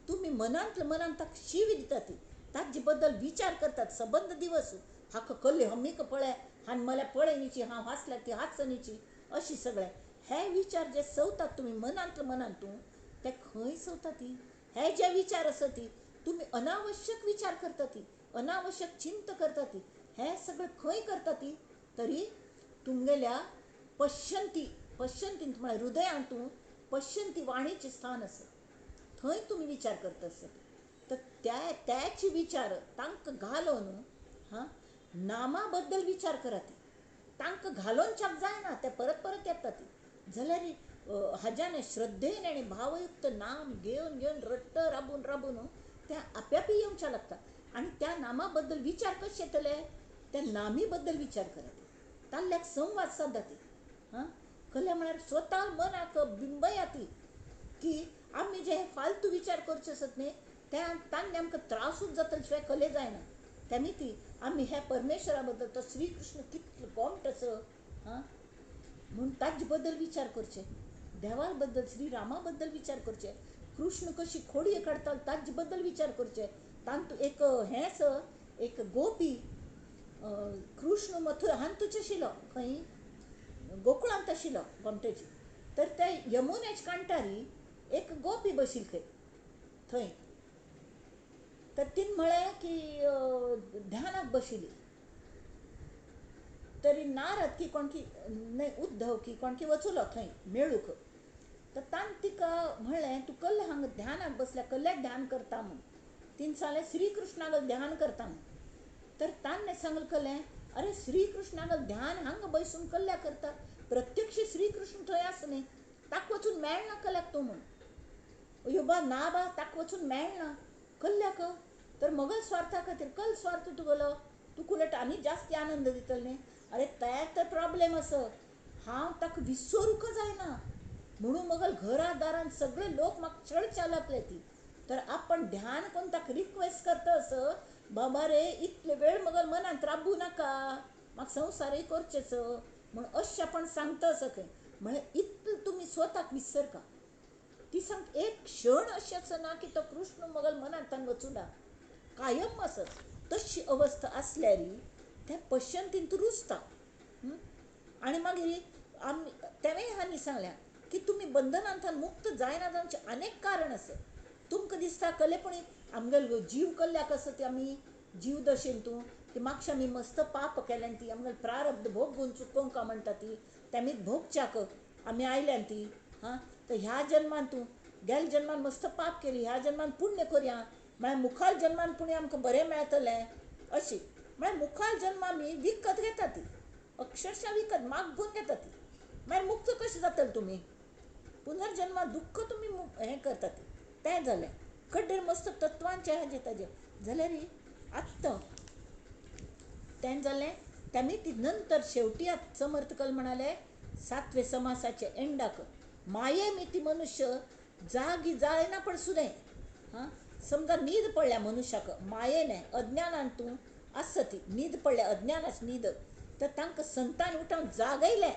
तुम्ही मनान ताका शीव दिता ती ताजे बद्दल विचार करतात संबंध दिवस हाका कल्ले हमीक पळय हान मला पळयनीची हांव हांसल्या ती हांसनीची अशी सगळें हे विचार जे सवतात तुमी मनांतूं ते खंय सवता ती हे जे विचार आसा ती तुमी अनावश्यक विचार करता ती अनावश्यक चिंत करता ती हे सगळें खंय करता ती तरी तुमगेल्या पश्यंतींत म्हळ्यार हृदयांतूं पश्यंती वाणीचें स्थान आसा थंय तुमी विचार करता आसत तर त्याचे विचार तांकां घालून हां नामा बद्दल विचार करात तांकां घालोवच्याक जायना ते परत परत येता ती जाल्यार हाज्यान श्रद्धेन आनी भावयुक्त नाम घेवन घेवन रट्ट राबून तें आप्यापी येवचें लागता आनी त्या नामा बद्दल विचार कशे येतले त्या नामी बद्दल विचार करात ताल्ल्याक संवाद साधा ती हां कले म्हळ्यार स्वता मनाक बिंबया ती की आमी जे फालतू विचार करचे आसत न्ही तांणी आमकां त्रासूच जातले शिवाय कले जायना तेमी ती आमी हे परमेश्वरा बद्दल तो श्री कृष्ण कितलो गोमट आसा हां म्हूण ताजे बद्दल विचार करचे देवा बद्दल श्री रामा बद्दल विचार करचे कृष्ण कशी खोडये काडटालो ताजे बद्दल विचार करचे तांतूं एक हेंच एक गोपी कृष्ण मथुरा हांतूच आशिल्लो खंय गोकुळांत आशिल्लो गोमटेची तर ते यमुनेच्या कांठारी एक गोपी बशिल्ली थंय तर तिन म्हळें की ध्यानाक बशिल्ली तरी नारद की कोणकी नाही उद्धव की कोणकी वचुलो थंय मेळूक तर तान तिका म्हणलें तूं कल्ले हांगा ध्यानाक बसल्या कल्ल्याक ध्यान करता म्हूण तिन सांगलें श्री कृष्णाक ध्यान करता म्हूण तर ताणें सांगलें कल्लें अरे श्री कृष्णाक ध्यान हांगा बसून कल्ल्या करता प्रत्यक्ष श्री कृष्ण थंय आसा न्ही ताका वचून मेळना कल्ल्याक तूं म्हूण अयो बा ना बा ताका वचून मेळना कल्ल्याक तर मोगल स्वार्था खातीर कल स्वार्थ तुगेलो तुका उलट आनी जास्ती आनंद दितलो न्ही अरे त्यात तर प्रॉब्लेम असो हांव ताका विसरूंक जायना म्हणून मोगल घरा दारान सगळे लोक म्हाका चर्चा लागले ती तर आपण ध्यान कोण ताका रिक्वेस्ट करता असो बाबा रे इतले वेळ मोगल मनांत राबू नाका म्हाका संवसारय करचेच म्हूण अशें आपण सांगता असो खंय म्हळ्यार इतलें तुमी स्वताक विसरका ती सांग एक क्षण अशें आसना की तो कृष्ण मोगल मनांतल्यान वचूं ना कायम आसत तशी अवस्था आसल्यार तें पश्यंतींत रुजता आनी मागीर आमी तेवेय हांणी सांगल्या की तुमी बंधनांतल्यान मुक्त जायना जावचे अनेक कारण आसत तुमकां दिसता कलेपणी आमगेलो जीव कल्ल्याक आसा ती आमी जीव दशेंतूं की मागशें आमी मस्त पाप केल्यान ती आमगेलो प्रारब्ध भोगून चुकोवंक म्हणटा ती तेमीच भोगच्याक आमी आयल्यान ती हां तर ह्या जन्मान तूं गेल्या जन्मान मस्त पाप केली ह्या जन्मान पुण्य करया म्हळ्यार मुखाल जन्मान पुण्य आमकां बरें मेळटलें अशी म्हळ्यार मुखाल जन्म आमी विकत घेता ती अक्षरशः विकत मागून घेता ती मागीर मुक्त कशें जातले तुमी पुनर्जन्मा दुख्ख तुमी हें करता तें जालें कड्डेर मस्त तत्वांचें हाजें ताजें जाल्यार आत्तां तें जालें तेमी ती नंतर शेवटी समर्थकल म्हणाले 7वें समासाचे एंडाक माये मिती मनुष्य जागी जायना पण सुद्दां हां समजा न्हीद पडल्या मनशाक मायेने अज्ञानांतूं आसता ती न्हीद पडल्या अज्ञानाच न्हीद तर तांकां संतान उठोवन जागयलें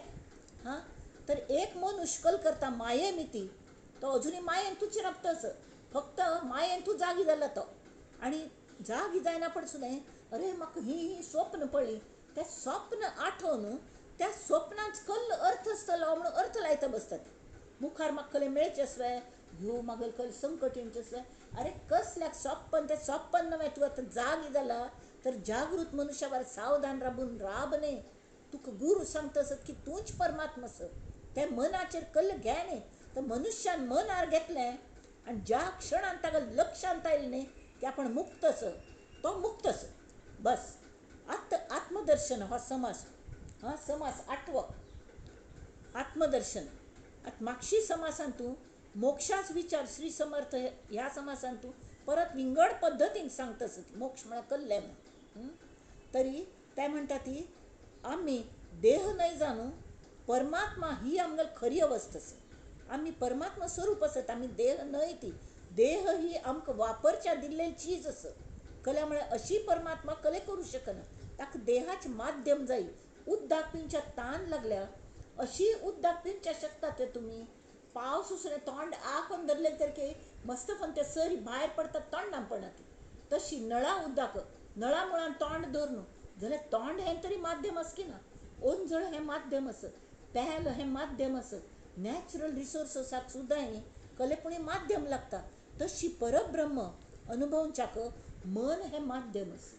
हां तर एक मनुष्य कल करता माये मिती तो अजुनी मायेन तुची राबतस फक्त मायेन तूं जागी जाला तो आनी जागी जायना पण सुद्दां अरे म्हाका ही स्वप्न पडली तें स्वप्न आठवून त्या स्वप्नाच कल्ल अर्थ आसतलो म्हणून अर्थ लायता बसतात मुखार म्हाका कलें मेळचें आसलें ह्यो मागल कल संकट येवचें अरे कसल्याक सोप्पन तें सोप्पन नव्हे तूं आतां जाग जाला तर जागृत मनुष्या भायर सावधान राबून राब न्ही तुका गुरू सांगता आसत की तूंच परमात्मा आस त्या मनाचेर कल्ल घे न्ही तर मनुष्यान मनार घेतलें आनी ज्या क्षणान ताका लक्षांत आयलें न्ही की आपण मुक्त आस तो मुक्त आस बस आत्मदर्शन हो समास हा समास 8वो आत्मदर्शन आता मागशी समासान तूं मोक्षाच विचार श्री समर्थ ह्या समासान तूं परत विंगड पद्दतीन सांगता मोक्ष म्हळ्यार कल्ले म्हणून तरी ते म्हणटा ती आमी देह नाही जाणू परमात्मा ही आमगेल खरी अवस्था आसा आमी परमात्मा स्वरूप आसत आमी देह न्हय ती देह ही आमकां वापरच्या दिल्लेली चीज आसा कला म्हळ्यार अशी परमात्मा कले करू शकना ताका देहाचे माध्यम जाय उद दाखपिंच्या ताण लागल्या अशी उद दाखपिंच्या शकता ते तुम्ही पावस उसरे तोंड आकोन धरले तरी मस्त पण ते सरी भायर पडतात तोंडां पडत तशी नळा उदक नळा मुळान तोंड धरून जाल्यार तोंड हें तरी माध्यम आसकी ना ओंजळ हें माध्यम आसत पेल हें माध्यम आसत नॅचरल रिसोर्ससाक सुद्दां कलेपुणी माध्यम लागता तशी परब्रह्म अनुभवच्याक मन हें माध्यम आसा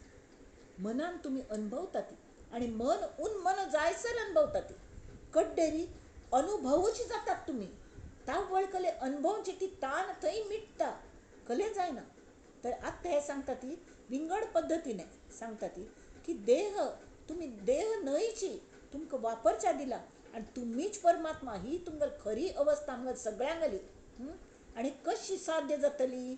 मनान तुम्ही अनुभवता ती आणि मन मन जायसर अनुभवता ती कड्डेरी अनुभवच जातात तुम्ही तावळ कले अनुभवची ती ताण थंय मिटता कले जायना तर आत्ता हे सांगता ती विंगड पद्धतीने सांगता ती की देह तुम्ही देह न्हयची तुमकां वापरच्या दिला आणि तुम्हीच परमात्मा ही तुमगेल खरी अवस्था आमगेल सगळ्यांक गेली आणि कशी साध्य जातली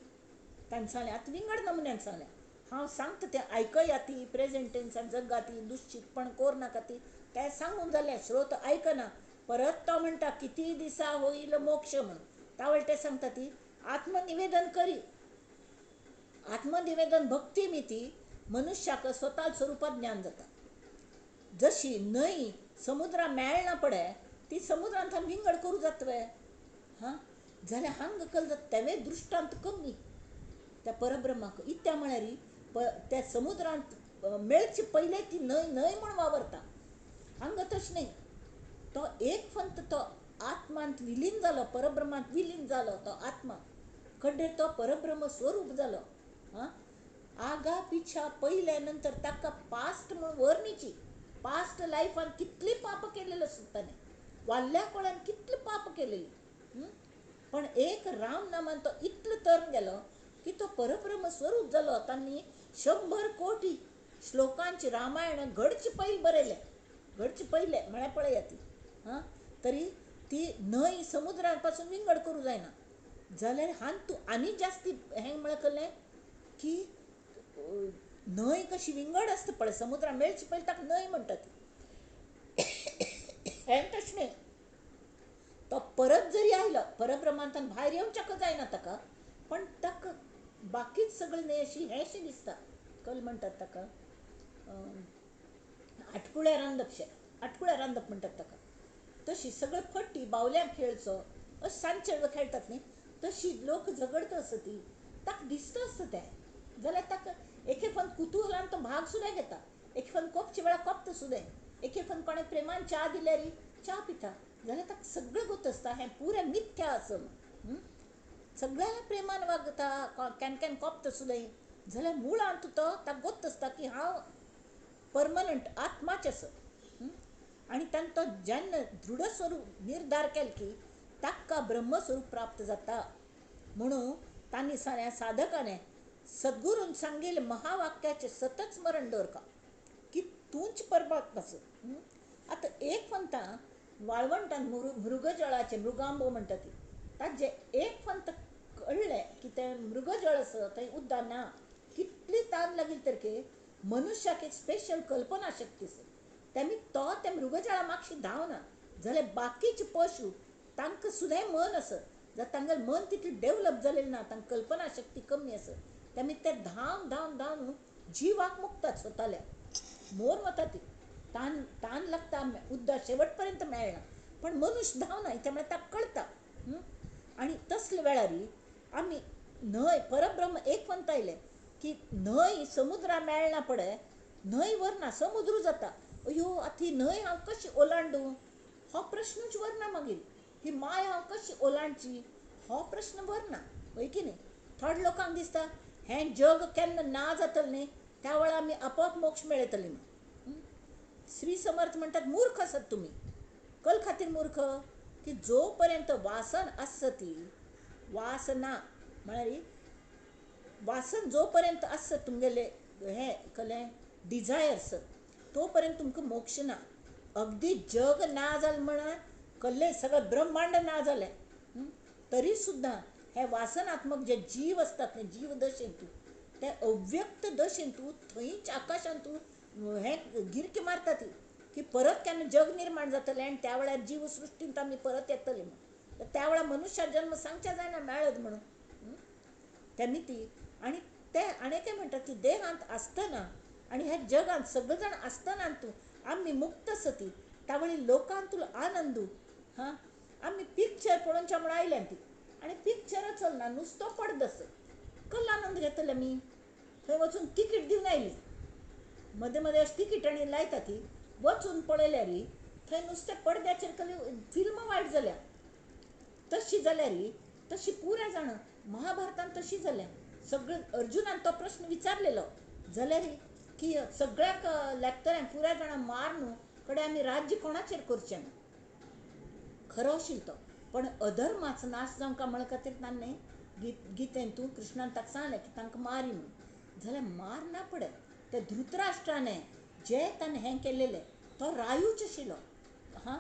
तांणी सांगलें आतां विंगड नमुन्यान सांगलें हांव सांगता तें आयकया ती प्रेझेंट टेन्सान जगा ती दुश्चितपण कोर नाका ती तें सांगून जालें श्रोत आयकना परत तो म्हणटा किती दिसा होईल मोक्ष म्हणून तावळ ते सांगता ती आत्मनिवेदन करी आत्मनिवेदन भक्ती मिती मनुष्याक स्वता स्वरूपात ज्ञान जाता जशी न्हंय समुद्रा मेळना पडे ती समुद्रांत विंगड करू जातवे हां जाल्यार हांग कल तेवे दृश्टांत कमी त्या परब्रह्माक इत्या म्हळ्यार त्या समुद्रांत मेळचे पयले ती न्हंय न्हंय म्हूण वावरता हांग तशें न्ही तो एक फंत तो आत्मांत विलीन जालो परब्रह्मांत विलीन जालो तो आत्मा कड्डेर तो परब्रह्म स्वरूप जालो हां आगा पिछा पयले नंतर ताका पास्ट म्हूण वर्णीची पास्ट लायफान कितली पाप केलेली आसताले वाडल्या कोळ्यान कितले पाप केलेली पण एक राम नामान तो इतलो तरून गेलो की तो परब्रह्म स्वरूप जालो तांणी 100 कोटी श्लोकांची रामायण घडचे पयले बरयले घडचे पयले म्हळ्यार पळया ती हां तरी ती न्हंय समुद्रा पासून विंगड करूं जायना जाल्यार हांन तूं आनी जास्ती हें म्हळ्यार कळ्ळें की न्हंय कशी विंगड आसता पळय समुद्रा मेळचे पयलीं ताका न्हंय म्हणटा ती हें तशें न्ही तो परत जरी आयलो परब्रह्मांतान भायर येवच्याक जायना ताका पण ताका बाकीच सगळें न्ही अशी हेंशें दिसता कल म्हणटात ताका आटकुळ्या रांदपशें आटकुळ्या रांदप म्हणटात ताका तशी सगळें फट्टी बावल्यांक खेळचो अशें सांजचे खेळटात न्ही तशी लोक झगडटा आसता ती ताका दिसता आसता तें जाल्यार ताका एके फावट कुतुहलान तो भाग सुद्दां घेता एके फावट कोपचे वेळार कोपता सुद्दां एके फावट कोणें प्रेमान च्या दिल्यार च्या पिता जाल्यार ताका सगळें गोत आसता हें पुरें मिथ्या आसन सगळ्या प्रेमान वागता केन्ना केन्ना कोपता सुद्दां जाल्यार मुळांत तो ताका गोत आसता की हांव परमनंट आत्माच आसा आनी ताणें तो जेन्ना दृढ स्वरूप निर्धार केलो की ताका ब्रह्मस्वरूप प्राप्त जाता म्हणून तांणी साधकाने सद्गुरून सांगिल्ले महावाक्याचे सतत स्मरण दवरता की तूंच परमात्मा आसा आतां एक फंता वाळवंटान मृगजळाचे मृगांबो म्हणटा ती ताजे एक फंत कळ्ळें की तें मृगजळ आसा थंय उदक ना कितली ताण लागली तर मनुष्याक एक स्पेशल कल्पना शक्ती आसा तेमी तो त्या मृगजळा मागशी धांवना जाल्यार बाकीचे पशु तांकां सुद्दां मन आसा जाल्यार तांगेलें मन तितलें डेवलप जालेलें ना तांकां कल्पना शक्ती कमी आसा तेमी ते धांवन धांवन धांवन जिवाक मुक्तात स्वताल्या मोर वता ती तान तान लागता उदक शेवट पर्यंत मेळना पण मनुष्य धांवना त्यामुळे ताका कळटा आनी तसले वेळार आमी न्हंय परब्रह्म एक फंत आयलें की न्हंय समुद्रा मेळना पळय न्हंय व्हरना समुद्र जाता अयो आतां ही न्हंय हांव कशी ओलांडूं हो प्रश्नूच व्हरना मागीर ही माय हांव कशी ओलांडची हो प्रश्न बर ना होय की नाही. थोड लोकांक दिसता हें जग केन्ना ना जातलें न्ही त्या वेळा आमी आपोआप मोक्ष मेळयतली म्हणून. श्री समर्थ म्हणटात मूर्ख आसात तुमी. कल खातीर मूर्ख की जो पर्यंत वासन आसता ती वासना म्हळ्यार वासन जो पर्यंत आसता तुमगेले हे कले डिझायर्स तो पर्यंत तुमकां मोक्ष ना. अगदी जग ना जालें म्हणून कल्ले सगळं ब्रह्मांड ना जालें तरी सुद्दां हे वासनात्मक जे जीव असतात न्ही जीव दशेंतू ते अव्यक्त दशेंतू थंयच आकाशांतू हे गिरकी मारता ती की परत केन्ना जग निर्माण जातलें आनी त्या वेळार जीव सृश्टींत आमी परत येतलीं म्हणून. त्या वेळार मनुश्या जन्म सांगचें जायना मेळत म्हणून. त्यांनी ती आणि ते आनीक म्हणटात की देहांत आसतना आणि ह्या जगांत सगळे जाण आसतना तूं आमी मुक्त सती त्यावेळी लोकांतूल आनंदू हां आमी पिक्चर पळोवनच्या म्हूण आयल्यान ती आनी पिक्चर चलना नुसतो पडदस कल आनंद घेतले आमी थंय वचून तिकीट दिवन आयली. मदें मदें अशी तिकीटांनी लायता ती वचून पळयल्यार थंय नुसते पडद्याचेर कली फिल्म वायट जाल्या. तशी जाल्यार तशी पुराय जाण महाभारतांत तशी जाल्या. सगळे अर्जुनान तो प्रश्न विचारलेलो जाल्यार की सगळ्याक लेखतऱ्यांक पुराय जाणां मार न्हू कडेन आमी राज्य कोणाचेर करचें ना. खरो आशिल्लो तो पण अधर्माचो नाश जावंक म्हणा खातीर ताणें गितेन तूं कृष्णान ताका सांगलें की तांकां मारी म्हणून. जाल्यार मार ना पडे ते धृतराष्ट्राने जे ताणें हें केल्लेलें तो रायूच आशिल्लो हां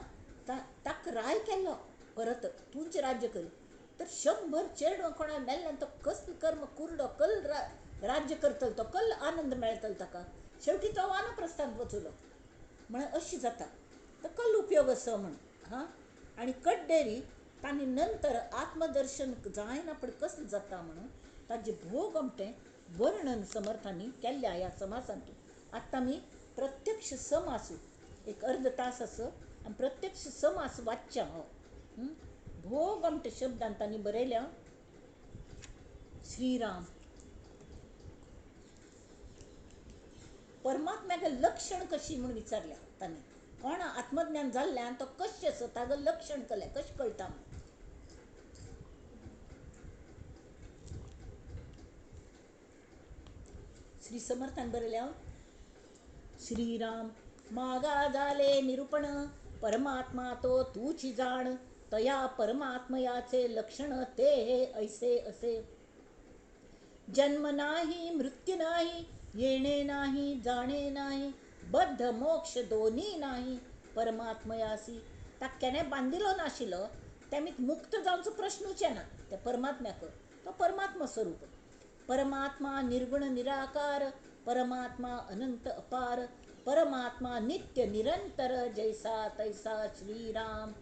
ताका राय केल्लो परत तूंच राज्य कर तर 100 चेडवां कोणा मेल्ल्यान तो कसलो कर्म कुरडो कल राज्य करतलो तो कल आनंद मेळटलो ताका शेवटी तो वानप्रस्थांत वचूलो म्हण अशी जाता तर कल उपयोग असो म्हण हां. आनी कड्डेरी तांणी नंतर आत्मदर्शन जायना पण कसलें जाता म्हणून ताजें भोगमटें वर्णन समर्थांनी केल्ल्या ह्या समासांतून. आतां आमी प्रत्यक्ष समास एक अर्ध तास असो आनी प्रत्यक्ष समास वाचच्या हो भोगमटे शब्दांत तांणी बरयल्या. श्रीराम परमात्म्याक लक्षण कशी म्हणून विचारल्या तांणी कोणा आत्मज्ञान जाल्ल्यान तो कशें असो ताका लक्षण केलें कशें कळटा. श्री समर्थान बरयल्या श्रीराम मागा जाले निरूपण परमात्मा तो तूची जाण तया परमात्मयाचे लक्षण ते हे ऐसे असे जन्म नाही मृत्यू नाही येणे नाही जाणे नाही बद्ध मोक्ष दोन्ही नाही परमात्मयासी. ताक्याने बांदिलो नाशिल्लो तेमीत मुक्त जावचो प्रश्नूच ना त्या परमात्म्याक तो परमात्मा स्वरूप. परमात्मा निर्गुण निराकार परमात्मा अनंत अपार परमात्मा नित्य निरंतर जैसा तैसा श्रीराम.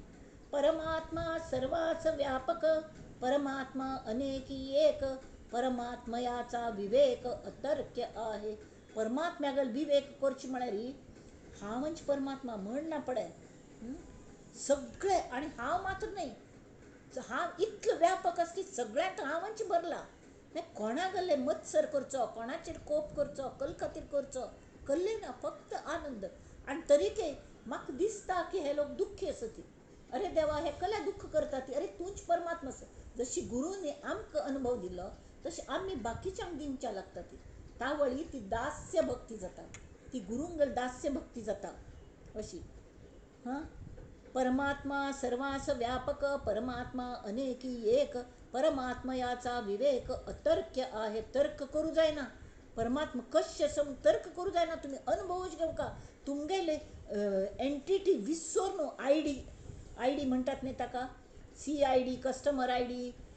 परमात्मा सर्वाच व्यापक परमात्मा अनेकी एक परमात्मयाचा विवेक अतर्क्य आहे. परमात्म्यागल विवेक करची म्हळ्यार हांवच परमात्मा म्हण ना पडे सगळे आनी हांव मात्र न्ही हांव इतलो व्यापक आसा की सगळ्यांक हांवच भरला. कोणागले मत्सर करचो कोणाचेर कोप करचो कल खातीर करचो कल्ले ना फक्त आनंद. आनी तरीके म्हाका दिसता की हे लोक दुख्खी आसा ती अरे देवा हे कल्या दुख्ख करता ती अरे तूंच परमात्मा आसा. जशी गुरूनी आमकां अनुभव दिलो तशी आमी बाकीच्यांक दिवच्या लागता ती तावळी ती दास्य भक्ती जाता ती गुरूंगल दास्य भक्ती जाता अशी हां. परमात्मा सर्वास व्यापक परमात्मा अनेकी एक परमात्मयाचा विवेक अतर्क्य आहे. तर्क करू जायना परमात्मा कशें सम तर्क करू जायना तुम्ही अनुभवच घेवका तुमगेले एंटिटी विसर न्हू. आय डी म्हणटात न्ही ताका CID कस्टमर ID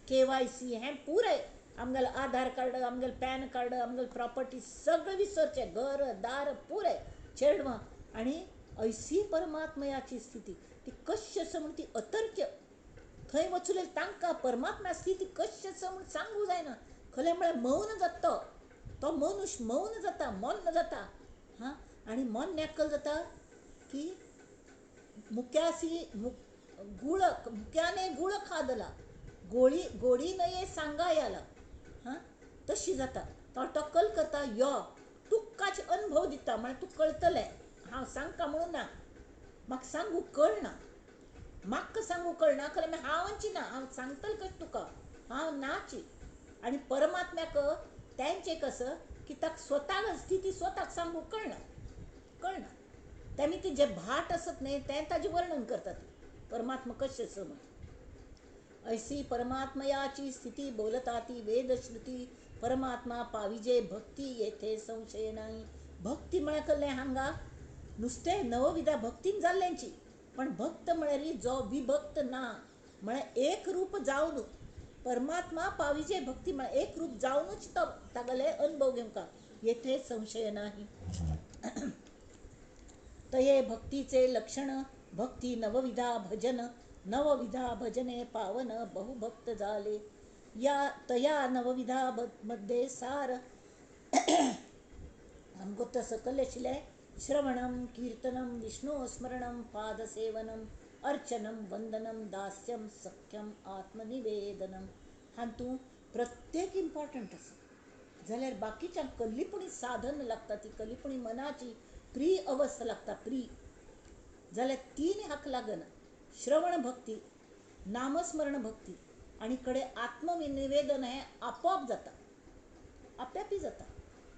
KYC हें पुराय आमगेलें आधार कार्ड आमगेलें पॅन कार्ड आमगेलें प्रॉपर्टी सगळें विसरचें घर दार पुराय चेडवां आनी ऐसी परमात्मयाची स्थिती ती कशी आसा म्हूण ती अतर्क्य थंय वचून तांकां परमात्म्या स्थिती कशी आसा म्हूण सांगूं जायना. खरें म्हळ्यार मौन जाता तो मनुश्य मौन जाता मौन जाता हां. आनी मन नेकल जाता की मुक्यासी मुक्याने गुळ खादला गोडी नये सांगायाला हां. तशी जाता तो टक्कल करता यो तुकाच अनुभव दिता म्हळ्यार तूं कळटलें हांव सांगता म्हणून ना म्हाका सांगू कळना म्हाका सांगू कळना खरें हांवच ना हांव सांगतलें कशें तुका हा नाची. आणि परमात्म्याक त्यांचे कसं की ताक स्वतः स्थिती स्वतः सांगू कळणं त्यांनी ते जे भाट असत नाही ते ताजे वर्णन करतात. परमात्मा कसे समज ऐसी परमात्मयाची स्थिती बोलताती वेदश्रुती. परमात्मा पाविजे भक्ती येथे संशय नाही. भक्ती म्हळ्याकले हांगा नुसते नवविधा भक्तीन जाल्ल्यांची, पण भक्त म्हळ्यारी जो विभक्त ना म्हळ्या एक रूप जावन परमात्मा पाविजे भक्ती म्हळ्या एक रूप जावनच तो तागले अनुभव घेवका येथे संशय नाही. तये भक्तीचे लक्षण भक्ती नवविधा भजन. नवविधा भजने पावन बहुभक्त झाले. या तया नवविधा मध्ये सार आमगोत सकल शिले श्रवणम कीर्तनम विष्णु स्मरणम पादसेवनम अर्चनम वंदनम दास्यम सख्यम आत्मनिवेदनम. हातूं प्रत्येक इम्पॉर्टंट असं जाल्यार बाकीच्या कल्लीपुणी साधन लागता. ती कल्लीपुणी मनाची प्री अवस्था लागता प्री जाल्यार तीन हाक लागना. श्रवण भक्ती, नामस्मरण भक्ती आणि कडे आत्मनिवेदन हे आपोआप जाता आपोआपी जाता.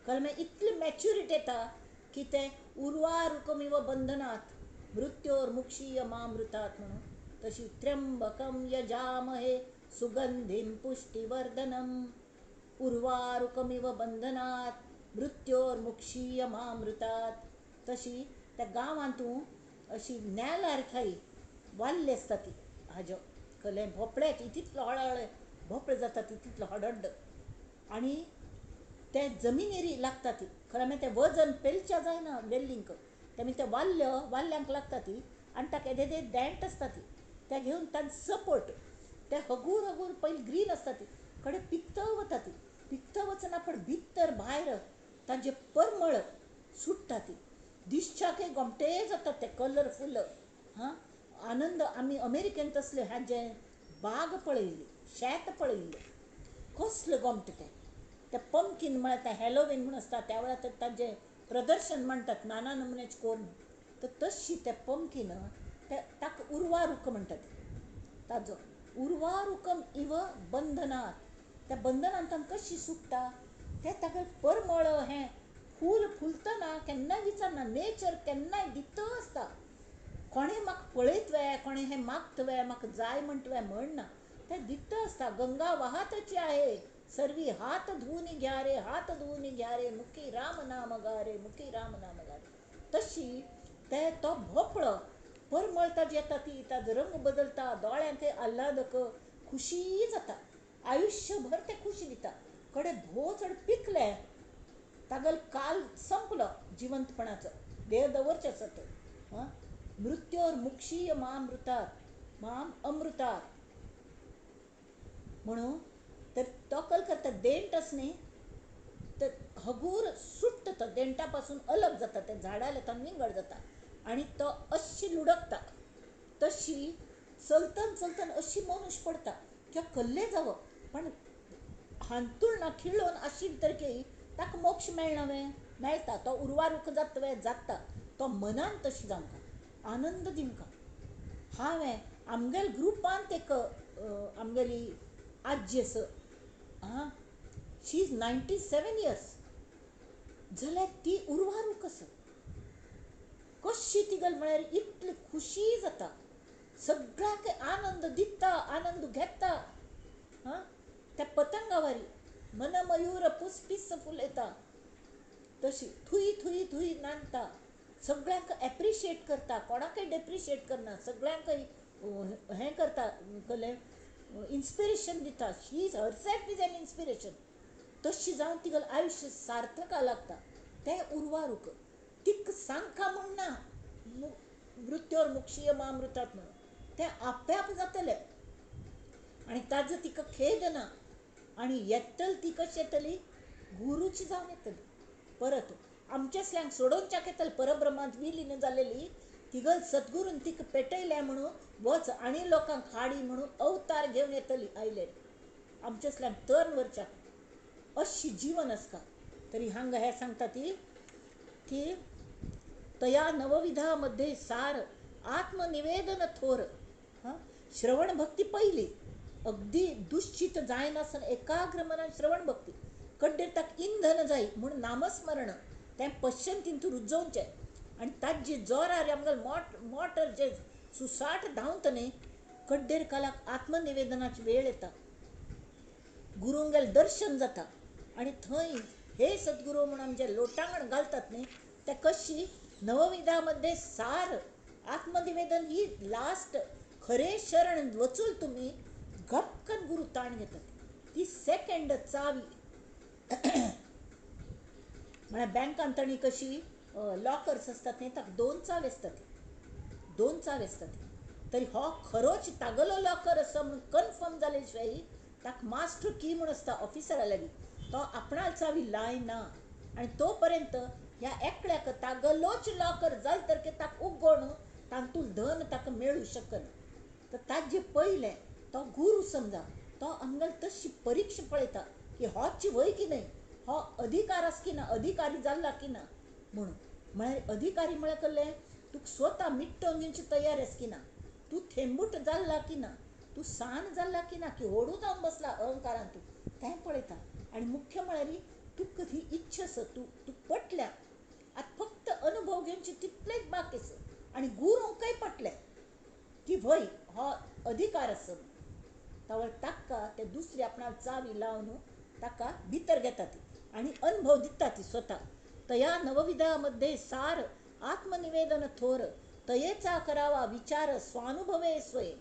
कळ्ळें? इतली मॅच्युरिटी येता की ते उर्वारुकमिव बंधनात मृत्योर्मुक्षीय मामृतात म्हणून तशी त्र्यंबकम यजामहे सुगंधिम पुष्टिवर्धनम. उर्वारुकमिव बंधनात मृत्योर्मुक्षीय मामृतात. तशी त्या गांवांतूं अशी न्यालारखाई वाल्ली असता ती हाज्यो कले भोपळ्याची तितलो हळहळ भोपळे जाता ती तितलो हडड्ड आणि ते जमिनीरी लागता ती. खरें मागीर तें वजन पेलच्या जायना वेल्लींक तेमी ते वाल्ल्यांक लागता ती आनी ताका येदे देंट आसता ती ते घेवन तांचे सपोर्ट ते हगूर हगूर पयली ग्रीन आसता ती कडे पिकत वता ती. पिकत वचना पण भितर भायर तांचे परमळ सुट्टा ती दिसच्याकय गोमटे जातात ते कलरफूल. हां आनंद. आमी अमेरिकेन तसले हाजे बाग पळयल्ली शेत पळयल्ले कसले गोमटे ते पंपकीन म्हळ्यार ते हॅलोवीन म्हणून आसता त्या वेळार तांचे प्रदर्शन म्हणटात नाना नमुन्याचे करून. तर तशी ते पंपकीन ते ताका उर्वारुक म्हणटात. ताजो उर्वारुकम इव बंधनात त्या बंधनांतल्यान कशी सुट्टा ते ताका परमळ हें फूल फुलतना केन्नाय विचारना. नेचर केन्नाय दित आसता. कोणें म्हाका पळयतवे कोणें हें मागतवे म्हाका जाय म्हणटवे म्हणना. ते दित आसता. गंगा वाहतची आहे सर्वी हात धुवून घ्या रे हात धुवून घ्या रे मुखी राम नाम गारे मुखी राम नाम गारे. तशी ते तो भोपळो परमळ ताजी येता ती ताजो रंग बदलता दोळ्यांक आल्हादक खुशी जाता. आयुष्यभर ते खुशी दिता. कडे भोव चड पिकले तागल काल संपलो जिवंतपणाचो देह दवरचे सत. मृत्योर मुक्षीय मामृतात माम अमृतात म्हणून तर तो कल करता देंट आस न्ही तर हगूर सुट्ट तो देंटापासून अलग जाता. ते झाडाला तो निंगड जाता आणि तो अशी लुडकता. तशी चलतन चलतन अशी मनुष्य पडता किंवा कल्ले जावं पण हांतूळ ना खिळून आशिल्ली तरी ताका मोक्ष मेळना मेळटा. तो उर्वारूक जाता तो मनान तशी जावंका आनंद दिवंका. हांवें आमगेल ग्रुपांत एक आमगेली आजी आसा शी इज 97 years जाल्यार ती उर्वारूक आसा. कशी तिगल म्हळ्यार इतली खुशी जाता सगळ्यांक आनंद दिता आनंद घेता. त्या पतंगावारी मन मयूर पुसपिस फुलयता तशी थुई थुई थुई नाचता. सगळ्यांक एप्रिशिएट करता कोणाकय डेप्रिशिएट करना. सगळ्यांक हें करता कले इन्स्पिरेशन दिता. She is herself is an inspiration. तशी जावन तिगल आयुश्य सार्थका लागता. ते उर्वारूक तिक सांगका म्हणना मृत्योर मुक्षीय मामृतात म्हणून ते आपोआप जातले आणि ताजो तिका खेद ना. आणि येतली ती कशी येतली गुरूची जावन येतली परत. आमच्यासल्यांक सोडोवच्याक येतली परब्रह्मांत विलीन जालेली तिगल सद्गुरून तिका पेटयल्या म्हणून वच आनी लोकांक हाडी म्हणून अवतार घेवन येतली आयले आमच्यासल्यांक तर्न वरच्याक अशी जीवन आसता. तरी हांगा हें सांगता ती की तया नवविधा मध्ये सार आत्मनिवेदन थोर. श्रवण भक्ती पहिली अगदी दुश्चित जायनासन एकाग्र मनान श्रवण भक्ती कड्डेर ताक इंधन जाय म्हूण नामस्मरण तें पश्चंतीन तूं रुजोवचें आनी ताजे जोरार आमगेल मोटर जे सुसाट धांवता न्ही कड्डेर कालाक आत्मनिवेदनाची वेळ येता गुरूंगेल दर्शन जाता आनी थंय हे सद्गुरू म्हूण आमचे लोटांगण घालतात न्ही ते कशी नवविधा मध्ये सार आत्मनिवेदन ही लास्ट खरे शरण वचून तुम्ही गपकन गुरु ताण घेतात ती सेकंड चावी म्हळ्यार बँकान ताणी कशी लॉकर्स असतात न्ही ताका दोन चावे असतात तरी हो खरोच तागलो लॉकर आसा म्हणून कन्फर्म जाले शिवाय ताका मास्टर की म्हूण आसता ऑफिसरा लागीं तो आपणा चावी लायना आनी तो पर्यंत ह्या एकल्याक तागलोच लॉकर जाले तर ताका उगोण तातूंत धन ताका मेळूं शकना तर ताजे पयलें तो गुरू समजा तो आमगेल तशी परीक्षा पळयता की होच वय की न्हय हो अधिकार आस की ना अधिकारी जाल्ला की ना म्हणून म्हळ्यार अधिकारी म्हळ्यार कसलें तुका स्वता मिट्टोवन घेवची तयार आस की ना तूं थेंबूट जाल्ला की ना तूं सान जाल्ला की ना की होडू जावन बसला अहंकारान तूं तें पळयता आनी मुख्य म्हळ्यार तूं कधी इच्छा आसा तूं पटल्या आतां फक्त अनुभव घेवचे तितलेच बाकी आसा आनी गुरूंकय पटलें की वय हो अधिकार आसा तावळ ताका ते दुसरे आपणा चावी लावन ताका भितर घेता ती आनी अनुभव दिता ती स्वता तया नवविधामध्ये सार आत्मनिवेदन थोर तयेचा करावा विचार स्वानुभवे स्वये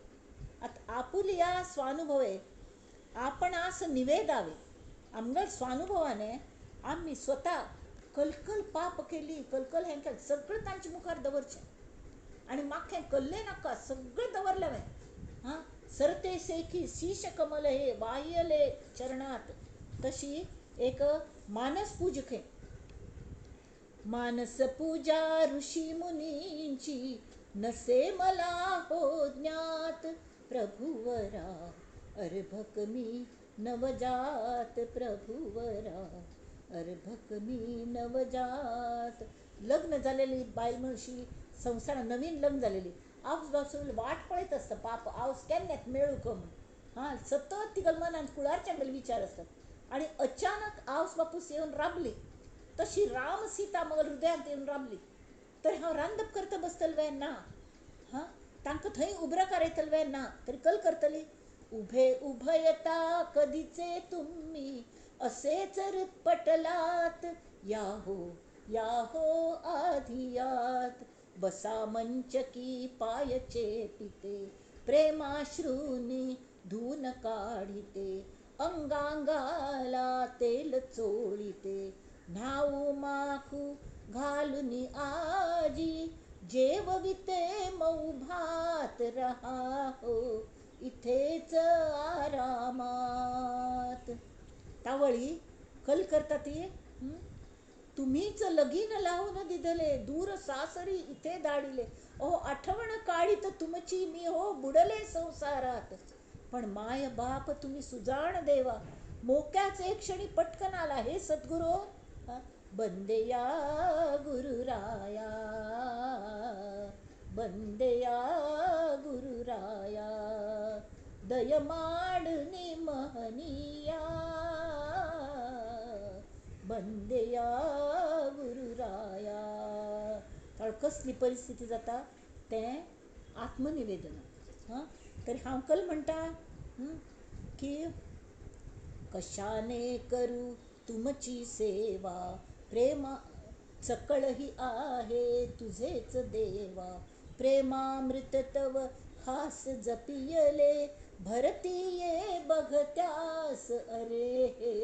आता आपुलिया स्वानुभवे आपणास निवेदावे आमगेर स्वानुभवाने आम्ही स्वता कलकल पाप केली कलकल हें केलें सगळें तांचे मुखार दवरचें आनी म्हाका हें कल्लें नाका सगळें दवरलें हांवें सरते सेखी शीश कमल हे वाह्यले चरणात तशी एक मानस पूजक मानस पूजा ऋषी मुनींची नसे मला हो ज्ञात प्रभुवरा अर्भक मी नवजात प्रभुवरा अर्भक मी नवजात लग्न झालेली बायल म्हणशी संसारात नवीन लग्न झालेली आवस बापूस वाट पळयत आसता पाप आवस केन्नेत मेळू का म्हूण हां सतत तिगल मनान कुळारचे विचार आसतात आनी अचानक आवस बापूस येवन राबली तशी राम सीता मग हृदयांत येवन राबली तर हांव रांदप करता बसतले ना हां तांकां थंय उबराकार येतले ना तरी कल करतली उभे उभयता कधीचे तुम्ही असेच पटलात या हो आधियात बसा मंचकी पायचे पिते प्रेमाश्रूनी धून काढिते अंगांगाला तेल चोळीते न्हाऊ माखू घालुनी आजी जेवविते मऊ भात रहा हो इथेच आरामात तावळी कल करता ती तुम्हीच लगीन लावून दिदले दूर सासरी इथे दाडिले ओ आठवण काढीत तुमची मी हो बुडले संसारात पण माय बाप तुम्ही सुजाण देवा मोक्याच एक क्षणी पटकन आला हे सद्गुरू बंदेया गुरुराया बंदेया गुरुराया दयमाडनी महनिया बंदेया गुरुराया तर कसली परिस्थिती जाता तें आत्मनिवेदन हां तर हांव कल म्हणटा की कशाने करू तुमची सेवा प्रेमा सकळ ही आहे तुझेच देवा प्रेमामृत तव खास जपियले भरतीये बघत्यास अरे हे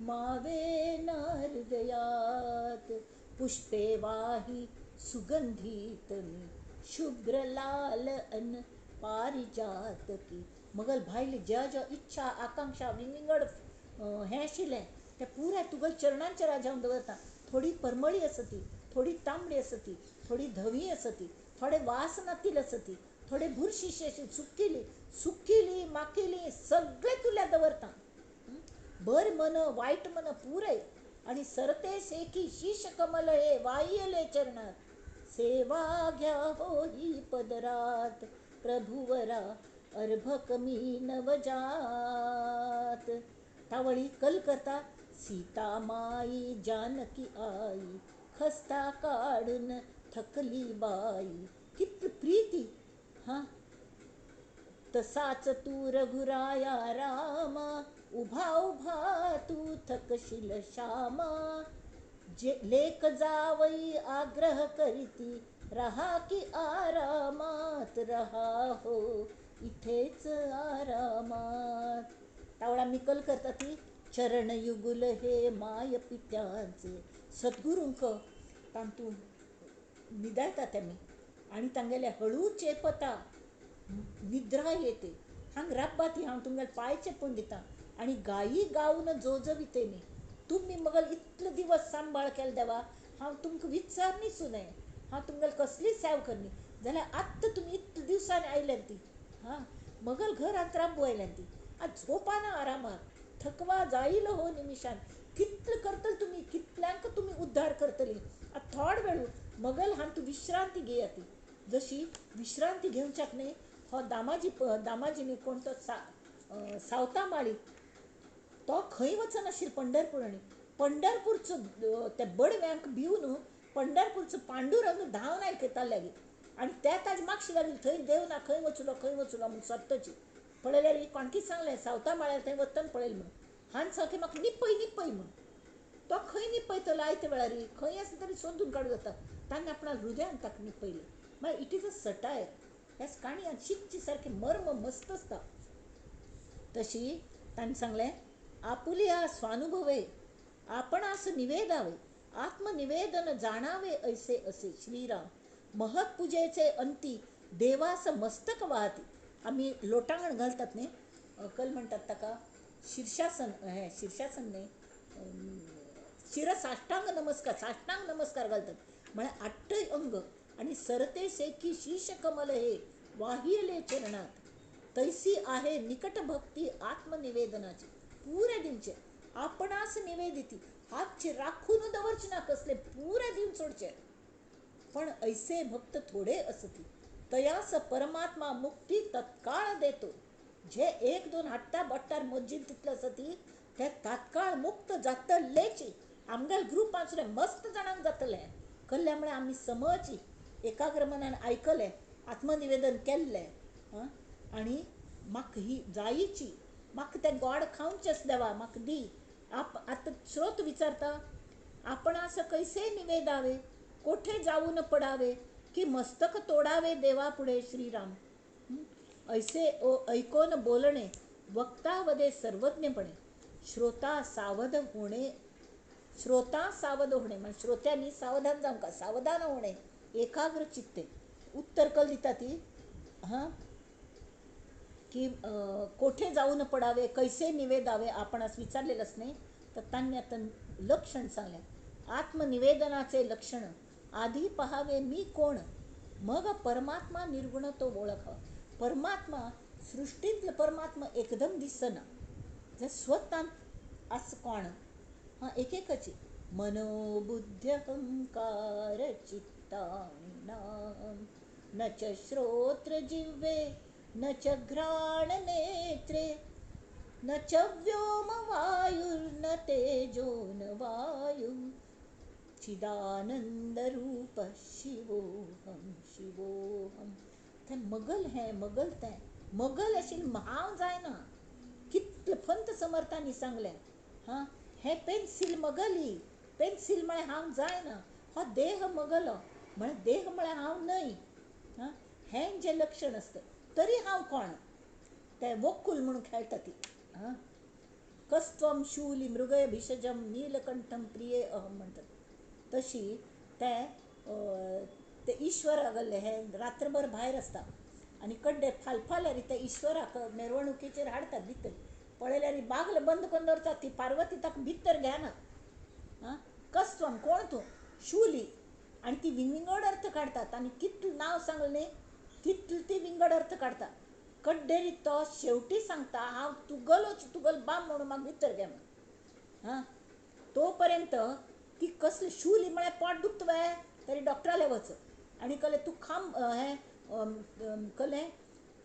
मावे न हृदयात पुष्पे वाही सुगंधित मी शुभ्र लाल अन पारिजात की मगल भाईले ज्या ज्या इच्छा आकांक्षा विंगड हें आशिल्लें तें पुराय तुगल चरणांच्या राजावन दवरता थोडी परमळी आसती थोडी तांबडी आसती थोडी धवी आसती थोडे वास नातील आसती थोडे बुरशीशी अशी सुकिली माकिली सगळे तुल्या दवरता बर मन वाईट मन पुरय आणि सरते सेकी शीश कमल हे वाह्यले चरणात सेवा घ्या हो ही पदरात प्रभुवरा अर्भकमी नवजात. तावळी कल करता सीता माई जानकी आई, खस्ता काढून थकली बाई. किती प्रीती. हा, तसाच तू रघुराया रामा, उभा उभा तू थकशील श्यामा. जे लेक जावई आग्रह करीती, रहा की आरामात रहा हो, इथेच आरामात. तावळा मिकल करता ती चरण युगुल हे माय पित्यांचे. सद्गुरूंक तांतू निदायता त्यामी आणि तांगेले हळू चेपता निद्रा येते. हांग राब्बाती हांव तुमगेले पाय चेपून दिता आणि गायी गाऊन जोजविते मी. तुम्ही मगल इतले दिवस सांबाळ केल देवा, हांव तुमकां विचारनी सुनय. हांव तुमगेले कसली सेव करनी जाल्यार आत्तां तुम्ही इतले दिवसांनी आयल्यान ती. हां, मगल घर अंतरांबू आयल्यान ती. आज झोपाना आरामात, थकवा जाईल हो निमिशान. कितले करतल तुम्ही, कितल्यांक तुम्ही उद्धार करतली. आज थोड वेळू मगल हांव तू विश्रांती घेया ती. जशी विश्रांती घेवच्याक न्ही, हो दामाजीनी कोणतो सावता माळी तो खंय वचनाशिल्लो पंढरपूर. पंढरपूरचो त्या बडव्यांक भिवन पंढरपूरचो पांडुरंग धांवन आयकता लेगीत. आणि त्या ताज मागशी लागली थंय देव ना, खंय वचुलो म्हणून सत्तची. पळयल्यार ही कोण कितें सांगलें, सावता माळ्यार थंय वतन पळयलें म्हणून. हांन सांगलें म्हाका निपय म्हणून. तो खंय निपयतलो आयते वेळार, खंय आसा तरी सोदून काडूं जाता. ताणें आपणा हृदयान ताका निपयलें. म्हळ्यार इट इज अ सटायर. ह्या काणयान शिकचे सारकें मर्म मस्त आसता. तशी ताणें सांगलें, आपुलिया स्वानुभवे आपणास निवेदावे, आत्मनिवेदन जाणावे ऐसे असे श्रीराम. महत्पूजेचे अंती देवास मस्तक वाहती. आम्ही लोटांगण घालतात न्ही, कल म्हणतात ताका शीर्षासन. शीर्षासन न्ही, साष्टांग नमस्कार घालतात. म्हळ्यार आठ्ठय अंग आणि सरते सेकी शीश कमल हे वाहियले चरणात. तैसी आहे निकट भक्ती आत्मनिवेदनाची. पुरे दिवचे आपणास निवेदिती. हातचे राखून दवरचे ना, कसले पुरे दिवन सोडचे. पण ऐसे भक्त थोडे असती. तयास परमात्मा मुक्ती तत्काळ देतो. जे एक दोन हाडटा बट्टार मज्जीन तितले असती, ते तात्काळ मुक्त जातलेची. आमगेल ग्रुपांतले मस्त जाणांक जातले. कल्ल्या म्हळ्यार आमी समची एकाग्र मनान आयकलें, आत्मनिवेदन केल्लें. आणि म्हाका ही जायीची, म्हाका तें गोड खावचेंच देवा, म्हाका दी. आतां श्रोत विचारता, आपणास कैसे निवेदावे, कोठे जाऊन पडावे, की मस्तक तोडावे देवा पुढे श्रीराम. ऐसे ऐकोन बोलणे वक्तावदे सर्वज्ञपणे. श्रोता सावध होणे म्हणजे श्रोत्यांनी सावधान जावंका, सावधान होणे, एकाग्र चित्ते. उत्तर कल दिता ती, हां, की कोठे जाऊन पडावे, कैसे निवेदावे, आपणास विचारलेलंच नाही. तर त्यांनी आता लक्षण सांगल्या. आत्मनिवेदनाचे लक्षण आधी पहावे मी कोण, मग परमात्मा निर्गुण तो ओळखावा. परमात्मा सृष्टीतलं परमात्मा एकदम दिसना, जे स्वतः असं कोण. हां, एकेकाची मनोबुद्ध्यहंकार चित्तानि नाम, न च श्रोत्र जिह्वे न च घ्राण नेत्रे, न च व्योम वायुर्न तेजो न वायु, चिदानंद रूप शिवोहम. ते मगल हे मगल ते मगल आशिल्लें हांव जायना. कितले फंत समर्थांनी सांगलें. हां, हे पेन्सिल मगली, पेन्सिल म्हळ्यार हांव जायना. हो देह मगलो म्हळ्यार देह म्हळ्यार हांव न्हय. हां, हें जें लक्षण आसता तरी हांव कोण. ते वोक्कूल म्हणून खेळटा ती. हां, कस्त्वम शूली मृगय भिषजम नीलकंठम प्रिये अहम म्हणटात. तशी ते ईश्वर गेल्ले हे रात्रभर भायर आसता आनी कड्डे फालफाल्यार ते ईश्वराक मिरवणुकीचेर हाडटात भितर. पळयल्यार बागल बंद करून दवरतात. ती पार्वती ताका भितर घेना. हां, कस्त्वम कोण तूं, शूली, आणि ती विंगड अर्थ काडतात. आनी कितलें नांव सांगलें न्ही तितलें ती विंगड अर्थ काडटा. कड्डेरी तो शेवटी सांगता, हांव तुगल बाम म्हणून म्हाका भितर घे म्हणून. हां, तो पर्यंत ती कसली शूली म्हळ्यार पोट दुखता तरी डॉक्टराले वच. आनी कले तूं कलें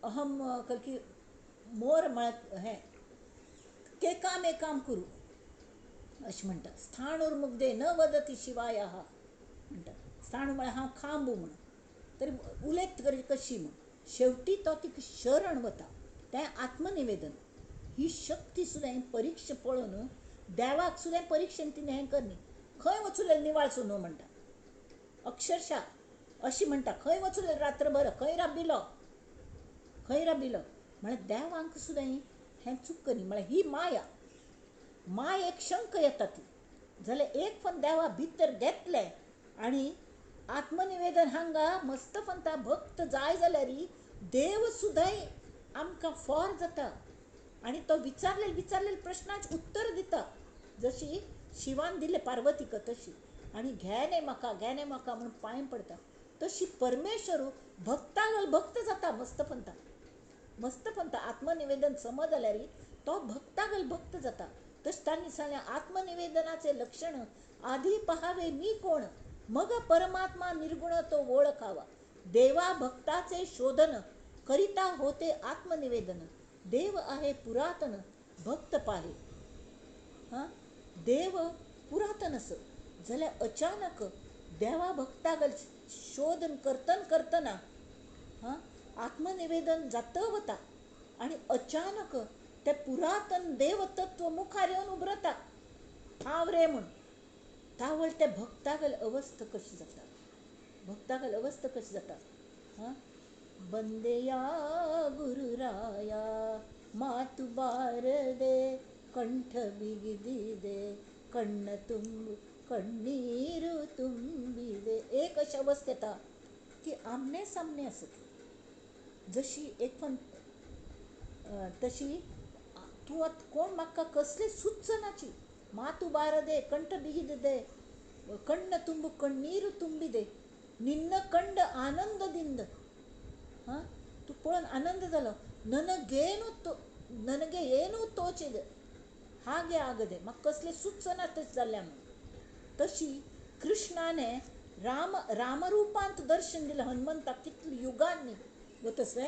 अहम कलकी मोर म्हळत हें केकाम एकाम करू अशें म्हणटा. स्थाणूर मुग्धे न वदती शिवायाः म्हणटा. स्थाणू म्हळ्यार हांव खांबू म्हणून, तरी उलयत तरी कशी म्हण. शेवटी तो तिका शरण वता. तें आत्मनिवेदन. ही शक्ती सुद्दां परिक्षा पळोवन देवाक सुद्दां परिक्षेन तिणें हें करनी. खंय वचून निवाळसो न्हू म्हणटा. अक्षरशा अशी म्हणटा, खंय वचून रात्रभर खंय राबिलो म्हळ्यार देवांक सुद्दां हें चूक करी. म्हळ्यार ही माय एक शंक येता ती जाल्यार एक फन देवा भितर घेतले आनी आत्मनिवेदन हांगा मस्त फनता भक्त जाय जाल्यार देव सुद्दां आमकां फॉर जाता आनी तो विचारलेले प्रश्नांची उत्तर दिता. जशी शिवान दिले पार्वतीक तशी, आनी घे म्हाका म्हणून पांय पडटा. तशी परमेश्वर भक्तागल भक्त जाता. मस्त फनता आत्मनिवेदन समज जाल्यार तो भक्तागल भक्त जाता. तशें तांणी सांगलें आत्मनिवेदनाचे लक्षण आधी पहावे मी कोण, मग परमात्मा निर्गुण तो ओळखावा. देवा भक्ताचे शोधन करिता होते आत्मनिवेदन. देव आहे पुरातन भक्त पाहे. देव पुरातन असं जाल्यार अचानक देवा भक्तागल शोधन करतना आत्मनिवेदन जाता वता आनी अचानक ते पुरातन देवतत्व मुखार येवन उबरता. हांव रे म्हूण. तावळ ते भक्तागल अवस्था कशी जाता. बंदेया गुरुराया मातु बारदे कंठ बिगिदिदे कण्ण कण्णीरू ತುಂಬಿದೆ. एक अशी अवस्था येता की आमने सामने असत. जशी एक पण तशी तूं कोण म्हाका कसली सुचनाची. मातु बारदे कंठ बिगिदिदे कण्ण कण्णीरू ತುಂಬಿದೆ ನಿನ್ನ ಕಂಡ ಆನಂದದಿಂದ तू पळोवन आनंद जालो. ನನಗೆ ಏನೂ ತೋಚಿದೆ ಹಾಗೆ ಆಗದೆ म्हाका कसले सुचना तशें जाल्ल्या म्हणून. तशी कृष्णाने रामरूपांत दर्शन दिलं हनुमंताक कितले युगांनी. वतसले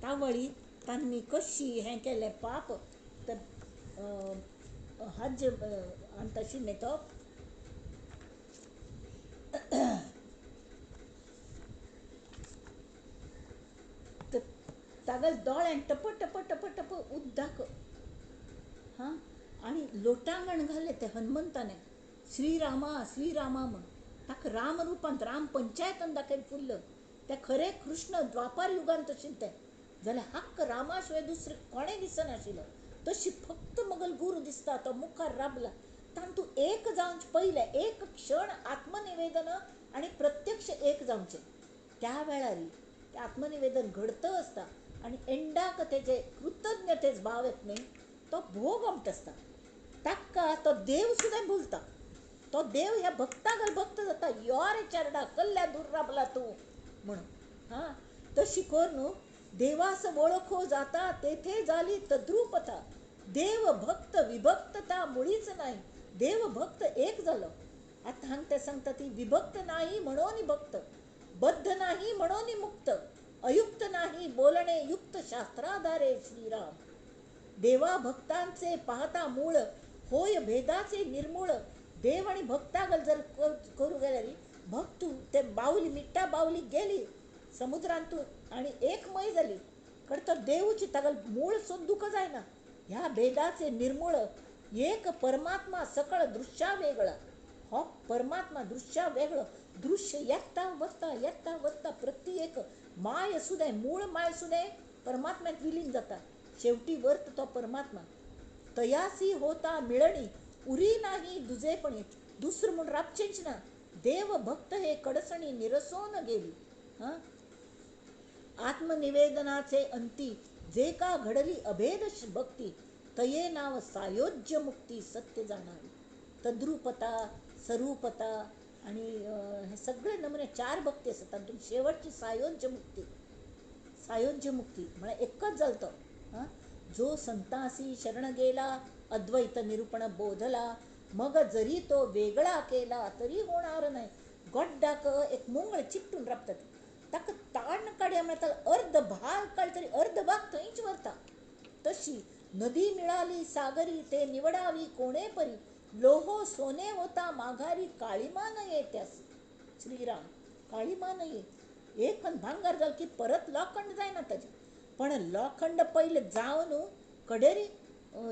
तावळी तांणी कशी हें केलें पाप तर हज आनी तशी न्ही तो तागल दोळ्यान टप टप टप टप उद्दाक आनी लोटांगण घालें ते हनुमंताने श्रीरामा म्हूण. ताका रामरूपांत राम पंचायतान दाखयलें फुल्ल. ते खरें कृष्ण द्वापार युगांत तशें तें जाल्यार हक्क रामा शिवाय दुसरें कोणें दिसनाशिल्लो. तशी फक्त मगल गुरू दिसता. तो मुखार राबला. तातूंत एक जावचे पयलें एक क्षण आत्मनिवेदन आनी प्रत्यक्ष एक जावचें. त्या वेळार तें आत्मनिवेदन घडतं आसता आनी एंडाक तेजे कृतज्ञतेच भाव येता न्ही, तो भोग आमट आसता. ताका तो देव सुद्दां भुलता. तो देव ह्या भक्तागल भक्त जाता. यो रे चेरडा कसल्या दूर राबला तूं म्हणून. तशी कर न्हू. देवास वळखो जाता तेथे जाली तद्रूपता. देव भक्त विभक्तता मुळीच नाही. देव भक्त एक जालो. आता हांगा ते सांगता ती विभक्त नाही म्हणून भक्त, बद्ध नाही म्हणून मुक्त, अयुक्त नाही बोलणे युक्त शास्त्राधारे श्रीराम. देवा भक्तांचे पाहता मूळ होय भेदाचे निर्मूळ. देव आणि भक्तागल जर करू गेल्यार भक्त ते बावली मिट्टा बावली गेली समुद्रांतून आणि एक मै जाली तर देवची तागल मूळ सोदूक जायना. ह्या भेदाचे निर्मूळ एक परमात्मा सकळ दृश्या वेगळा. हो परमात्मा दृश्या वेगळो. दृश्य येता वता प्रत्येक माय सुद्दां मूळ माय सुद्दां परमात्म्यात विलीन जाता. शेवटी वर्त तो परमात्मा. तयासी होता मिळणी उरी नाही दुजेपणी. दुसरं म्हणून राबचेंच ना. देव भक्त हे कडसणी निरसोन गेली. आत्मनिवेदनाचे अंती जे का घडली अभेद भक्ती, तये नाव सायोज्य मुक्ती सत्य जाणावी. तद्रूपता स्वरूपता आणि हे सगळे नमुने 4 भक्ती असतात. तातूंत शेवटची सायोज्य मुक्ती म्हणजे एकच जालतो. जो संतासी शरण गेला अद्वैत निरूपण बोधला, मग जरी तो वेगळा केला तरी होणार नाही. गोड्डाक एक मुंगळ चिकटून राबतात. ताका ताण काडया म्हणटा अर्ध भाग काड तरी अर्ध भाग थंयच व्हरता. तशी नदी मिळाली सागरी ते निवडावी कोणे परी, लोहो सोने होता माघारी काळीमा न येत्यास. श्रीराम, काळीमा न ये. एक खण भांगार जाल की परत लोखंड जायना ताजे. पण लोखंड पयले जावन कडेरी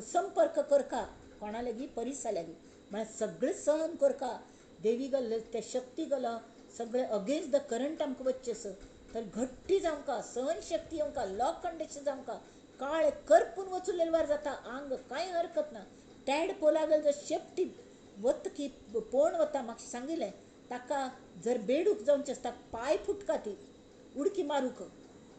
संपर्क करका कोणा लेगी परिसा लागीं. म्हळ्यार सगळें सहन करका. देवी गल ते शक्ती गला सगळे अगेन्स्ट द करंट आमकां वच्चेस तर घट्टी जावंका, सहन शक्ती येवंका, लोखंडेशें जावंका, काळे करपून वचून वार जाता, आंग कांय हरकत ना. टॅड पोलागल जर शेपटी वत की पोण वता म्हाका सांगिल्लें ताका जर बेडूक जावचें आसता पांय फुटका ती उडकी मारूक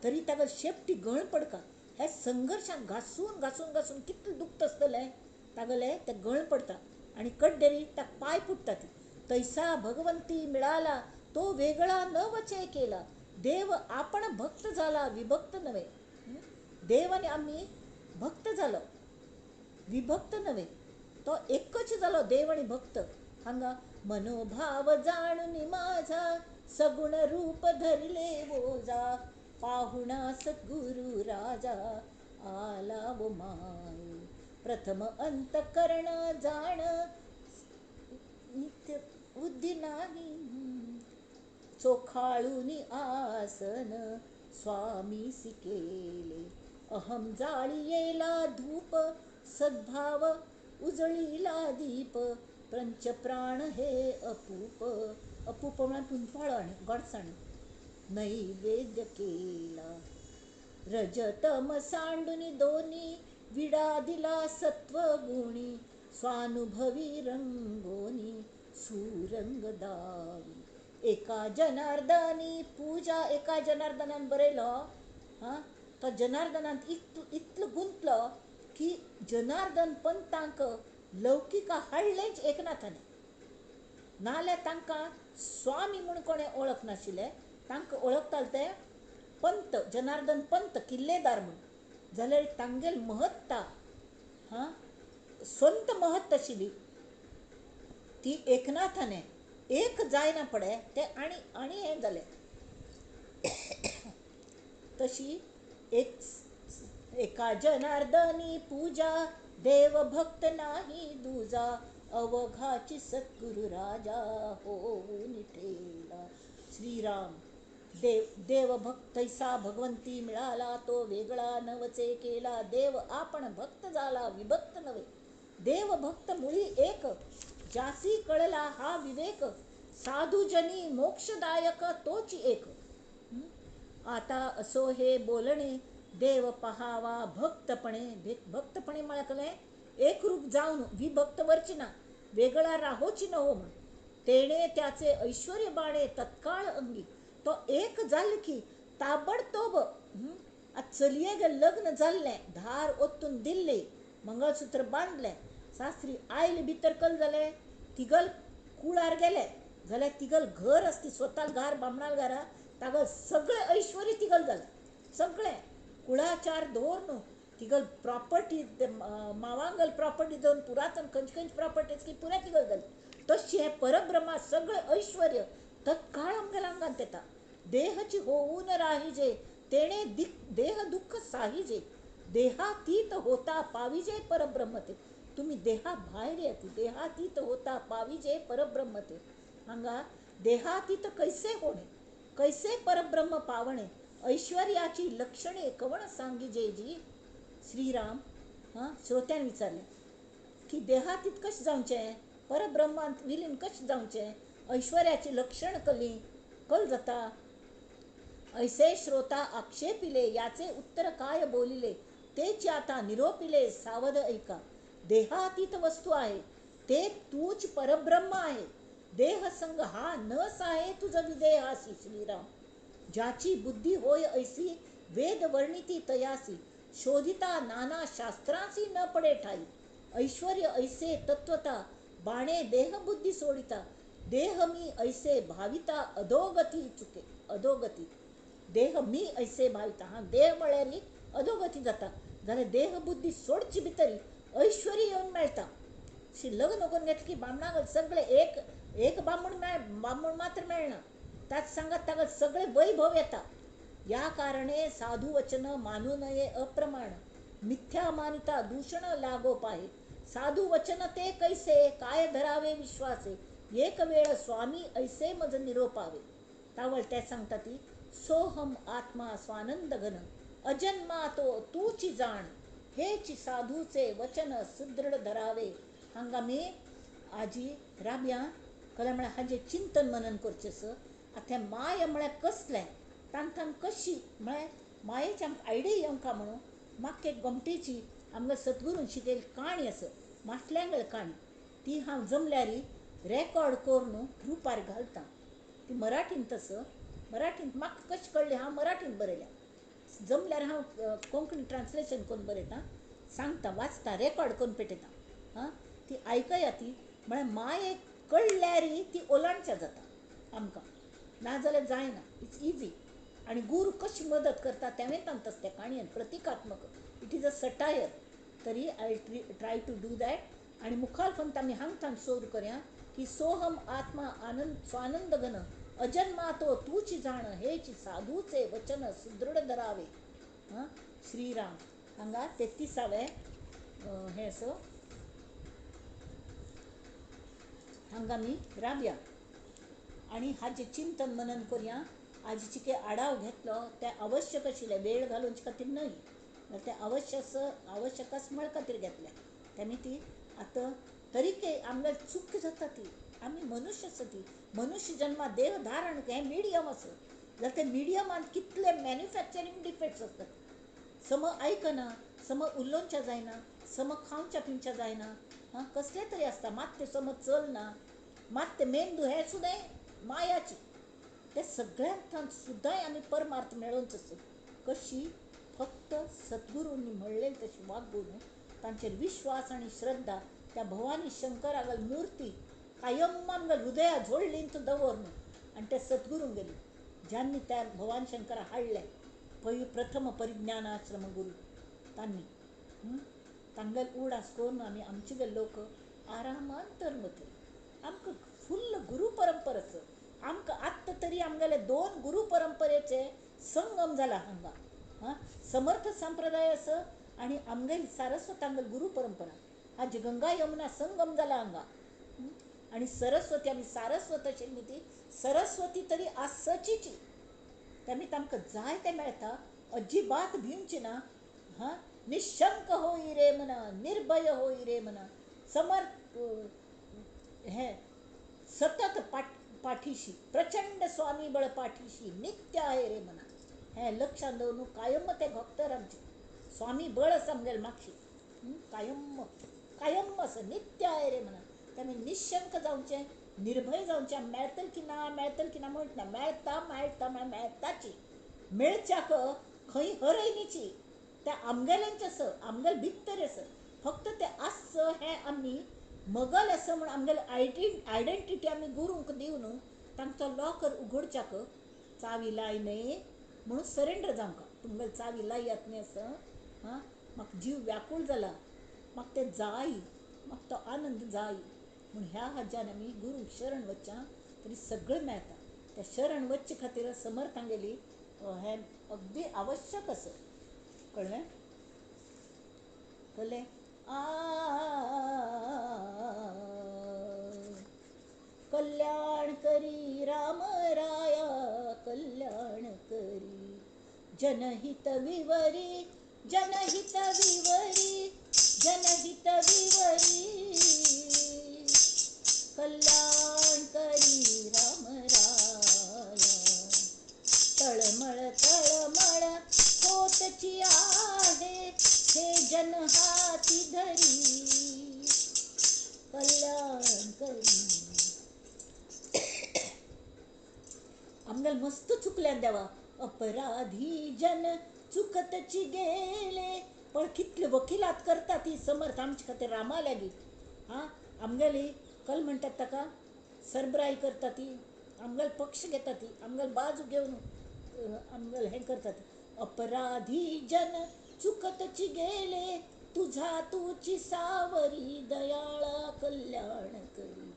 तरी ताका शेपटी गळ पडका. हे संघर्शान घासून घासून घासून कितलें दुखत आसतलें तागेलें तें गळ पडटा आनी कड्डेरी ताका पांय फुटता ती. तैसा भगवंती मिळाला तो वेगळा न वचे केला, देव आपण भक्त झाला विभक्त नव्हे. देव आनी आमी भक्त जालो, विभक्त नव्हे. तो एकच जालो देव आणि भक्त. हांगा मनोभाव जाणून माझा सगुण रूप धरले ओजा, पाहुणा सद्गुरु राजा आला वो माय. प्रथम अंतकरण जाण नित्य बुद्धी नाही, चोखाळून आसन स्वामीसी केले. अहम जाळीयेला धूप सद्भाव उजळीला दीप, पंच प्राण हे अपूप. अपूप म्हणून पुंजवाळ गोडसाण नैवेद्य केला. रजतम सांडून दोन्ही विडा दिला सत्व गुणी, स्वानुभवी रंगोनी सुरंग दावी. एका जनार्दनी पूजा, एका जनार्दनान बरयलो. तो जनार्दनान इतलो गुंतलो की जनार्दन पंतांक लौकिका हाडलेंच एकनाथाने. नाल्यार तांकां स्वामी म्हूण कोणें ओळख नाशिल्लें, तांकां ओळखताले ते पंत, जनार्दन पंत किल्लेदार म्हूण. जाल्यार तांगेल महत्ता संत महत्ता आशिल्ली ती एकनाथाने एक जायना पडे ते आनी हें जालें. तशी एका जनार्दनी पूजा, देव भक्त नाही दुजा, अवघाची सद्गुरु राजा होऊन ठेला. श्रीराम, देव भक्त तैसा भगवंती मिळाला तो वेगळा नवचे केला, देव आपण भक्त झाला विभक्त नव्हे. देव भक्त मुळी एक, जासी कळला हा विवेक, साधुजनी मोक्षदायक तोच एक. आता असो हे बोलणे देव पहावा भक्तपणे. भक्तपणे म्हळ्यार एक रूप जाऊन विभक्त वरची ना, वेगळा राहोची न हो म्हण. तेणे त्याचे ऐश्वर्य बाणे तत्काळ अंगी, तो एक जाल की ताबडतोब चलयेगे लग्न जाल्लें, धार ओतून दिल्ली, मंगळसूत्र बांधलें, सासरी आयले भितर कल जालें, तिगल कुळार गेले जाल्यार तिगल घर आसती स्वता घार बामणाल घरा, तागल सगळें ऐश्वर्य तिगल जालें. सगळें कुळाचार दवरून तिगल प्रॉपर्टी मावांगल प्रॉपर्टी दवरून पुरातन खंयची प्रॉपर्टीज की पुऱ्या तिगल जाली. तशी हें परब्रह्मा सगळें ऐश्वर्य तत्काळ आमगेल्या अंगांत येता. देहची होऊन राहिजे तेणे देह दुःख साहिजे, देहातीत होता पाविजे परब्रह्म ते. तुम्ही देहा भायर येता, देहातीत होता पाविजे परब्रह्म ते. हांगा देहातीत कैसे होणे, कैसे परब्रह्म पावणे, ऐश्वर्याची लक्षणे कवण सांगिजे जी. श्रीराम श्रोत्यान विचारले की देहातीत कशें जावचें, परब्रह्मांत विलीन कशें जावचें, ऐश्वर्याची लक्षण कल जाता. ऐसे श्रोता आक्षेपिले, याचे उत्तर काय बोलिले, तेच आता निरोपिले सावध ऐका. देहातीत वस्तू आहे ते तूच परब्रह्म आहे, देह संग हा नस आहे तुझ विदेहासी. श्रीराम, ज्याची बुद्धी होय ऐसी वेद वर्णिती तयासी, शोधिता नाना शास्त्रांसी न पडे ठाई. ऐश्वर्य ऐसे तत्वता बाणे देह बुद्धी सोडिता, देह मी ऐसे भाविता अधोगती चुके. अधोगती देह मी ऐसे भाविता, देह म्हळ्यार अधोगती जाता. जाल्यार देह बुद्धी सोडची भितरी ऐश्वर्य येवन मेळटा. लग्न करून घेतली की बामणाक सगळे एक बामण मात्र मेळना, त्यात सांगत तागत सगळे वैभव येता. या कारणे साधू वचन मानू नये अप्रमाण, मिथ्या मानिता दूषण लागो पाहे. साधू वचन ते कैसे, काय धरावे विश्वासे, एक वेळ स्वामी ऐसे मज निरोपावे. तावळ त्या सांगतात ती, सोहम आत्मा स्वानंद घन, अजन्मा तो तूची जाण, हेची साधूचे वचन सुदृढ धरावे. हांगा मी आजी राब्या कला म्हळ्या हाजे चिंतन मनन करचेस. आता माय म्हळ्या कसलें तांकां कशी म्हळ्यार मायेची आमकां आयडिया येवंका म्हणून म्हाका एक गमतीची आमकां सद्गुरून शिकयली काणी आसा, माटल्यांगल काणी. ती हांव जमल्यार रेकॉर्ड करून ग्रुपार घालता. ती मराठीन तसं, मराठीन म्हाका कशें कळ्ळें हांव मराठीन बरयल्या. जमल्यार हांव कोंकणी ट्रान्सलेशन करून बरयता, सांगता, वाचता, रेकॉर्ड करून पेटयता. हां, ती आयकया ती म्हळ्यार मायेक कळल्यार ती ओलांडच्या जाता आमकां, नाजाल्यार जायना. It's easy. आणि गुरू कशी मदत करता तें तांतस त्या काणयेन प्रतिकात्मक. It is a satire. तरी I try to do that. आणि मुखार फक्त आमी हांगतान सोर करया की सोहम आत्मा आनंद स्वानंद घन, अजन्मा तो तूची जाण, हेची साधूचे वचन सुदृढ धरावे. हां, श्रीराम. हांगा 33वें हें असो हांगा मी राबया आणि हाचे चिंतन मनन करया. आज चिके आढाव घेतलो ते आवश्यक आशिल्ले, वेळ घालोवचे खातीर न्हय, ते आवश्यक म्हळ खातीर घेतले. तेमी ती आतां तरीके आमकां चूक जाता ती, आमी मनुश्य आसा ती, मनुश्य जन्मात देह धारण हें मिडियम आसा, जाल्यार ते मिडियमान कितले मॅन्युफॅक्चरींग डिफेक्ट्स आसतात. सम आयकना, सम उलोवच्या जायना, सम खावच्या पिवच्या जायना, हां कसले तरी आसता. मात ते सम चलना, मात ते मेंदू हें सुद्दां मायाची. ते सगळ्यांत सुद्दां आमी परमार्थ मेळोवंच आसा. कशी फक्त सद्गुरूंनी म्हणलें तशी वागून तांचेर विश्वास आनी श्रद्धा, त्या भवानी शंकरागल मूर्ती कायम आमकां हृदया जोडलीं तूं दवरन. आनी ते सद्गुरूंक गेली ज्यांनी त्या भवानी शंकरा हाडले, प्रथम परिज्ञानाश्रम गुरू तांणी. तांगेल उडास करून आमी आमचे लोक आरामान तरंगतली. आमकां फुल्ल गुरू परंपरा आसा. आमकां आत्तां तरी आमगेले 2 गुरू परंपरेचे संगम जाला हांगा. हां, समर्थ संप्रदाय आसा आनी आमगेली सारस्वतांगल गुरू परंपरा. हाजी गंगा यमुना संगम जाला हांगा. आनी सरस्वती आमी सारस्वत आशिल्ली ती सरस्वती तरी आसचीची. तेमी तांकां जाय तें मेळटा, अजिबात भिवची ना. हां, निशंक होई रे मना, निर्भय होई रे मना, समर्थ हे सतत पाठीशी, प्रचंड स्वामी बळ पाठीशी, नित्य आहे रे मना. हें लक्षात दवरून कायम ते भक्त रावचे. स्वामी बळ आसा आमगेले मागशी, कायम कायम असं नित्य आहे रे म्हणा. त्यामुळे निशंक जावचें, निर्भय जावचें. मेळतल की ना म्हणटा, मेळटा मेळटाची, मेळच्याक खंय हरयनीची. त्या आमगेल्यांचें आसा, आमगेले भितर आसा. फक्त ते आस हें आमी मगल आसा म्हूण आमगेले आयडेंटिटी आमी गुरूंक दिवन तांचो लॉकर उगडच्याक चावी लाय न्ही म्हणून सरेंडर जावंका. तुमगेली चावी लायात न्ही आसा. हां, म्हाका जीव व्याकूळ जाला, म्हाका तें जाय, म्हाका तो आनंद जाय म्हूण ह्या हाज्यान आमी गुरू शरण वच्चां तरी सगळें मेळटा. त्या शरण वच्चे खातीर समर्थांगेली हें अगदी आवश्यक आसा. कळ्ळें? कळ्ळें? कल्याण करी राम राया, कल्याण करी, जनहित विवरी, जनहित विवरी, जनहित विवरी, कल्याण करी राम राया. तळमळ तळमळ होतची आहे, हे जन हाती धरी, कल्याण करी. आमगेल मस्त चुकल्यान देवा. अपराधी जन चुकतची गेले, पण कितले वकिलात करता ती समर्थ आमचे खातीर रामा लागीं. हां, आमगेली कल म्हणटात ताका सरबराई करता ती, आमगेल पक्ष घेता ती, आमगेल बाजू घेवन आमगेल हें करता ती. अपराधी जन चुकतची गेले, तुझा तूची सावरी, दयाळा कल्याण करी.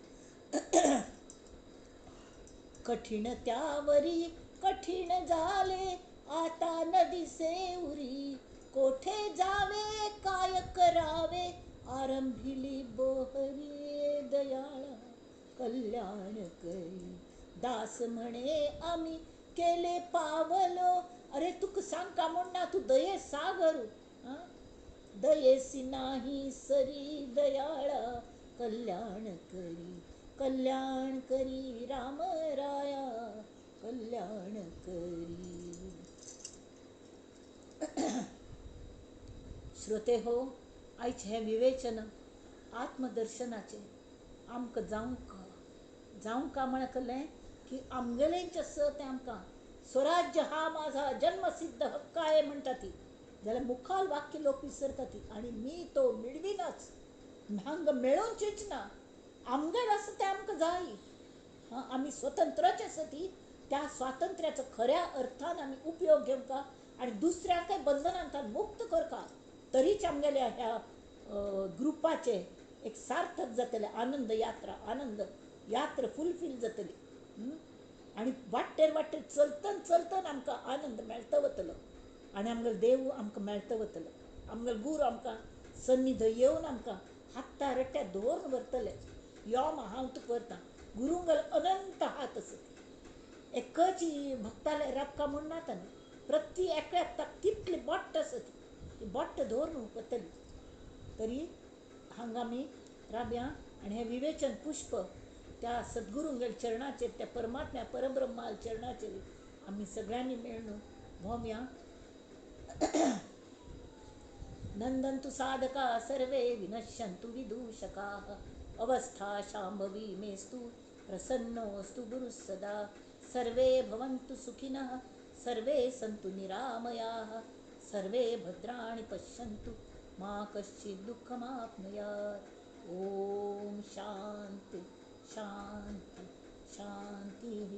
कठीण त्यावरी कठीण झाले, आता न दिसे उरी. कोठे जावे काय करावे, आरंभिली बोहरी. दयाळा कल्याण करी. दास म्हणे आम्ही केले पावलो, अरे तुक सांग का म्हणणार तू दये सागरू. दयेसी नाही सरी, दयाळा कल्याण करी. कल्याण करी राम राया, कल्याण करी. श्रोते हो, आयचे हे विवेचन आत्मदर्शनाचे आमकां जावं का म्हणा कळ्ळें की आमगेलेंचे स तें आमकां स्वराज्य हा माझा जन्मसिद्ध हक्क आहे म्हणटा ती, जाल्यार मुखाल वाक्य लोक विसरता ती, आणि मी तो मिळविनच. हांगा मेळोवचीच ना, आमगेर आसा तें आमकां जाय. आमी स्वतंत्राचे सती, त्या स्वातंत्र्याचो खऱ्या अर्थान आमी उपयोग घेवका आणि दुसऱ्याकय बंधनांतल्यान मुक्त करका, तरीच आमगेल्या ह्या ग्रुपाचे एक सार्थक जातले. आनंद यात्रा फुलफील जातली. आणि वाटेर चलतन चलतन आमकां आनंद मेळता वतलो, आणि आमगेलो देव आमकां मेळता वतलो. आमगेलो गुरू आमकां सन्निध येवन आमकां हाता रेट्यार दवरून व्हरतले. यो हांव तुका व्हरतां. गुरूंगेलो अनंत हात आसत. एकच भक्ताले रबका म्हूण नाता न्ही, प्रती एकल्याक कितली बोट्ट आसत ती बोट्ट दवरून व्हरतली. तरी हांगा आमी राबया आनी हें विवेचन पुष्प त्या सद्गुरूंगेल चरणाचेर, त्या परमात्म्या परब्रह्माल चरणाचेर आमी सगळ्यांनी मेळून भोंवया. नंदन्तु साधका सर्वे विनश्यन्तु विदूषकाः, अवस्था शाम्भवी मेस्तु प्रसन्नोऽस्तु गुरुः सदा. सर्वे भवन्तु सुखिनः, सर्वे सन्तु निरामयाः, सर्वे भद्राणि पश्यन्तु, मा कश्चित् दुःखमाप्नुयात्. ॐ शान्ति शान्ति शान्तिः.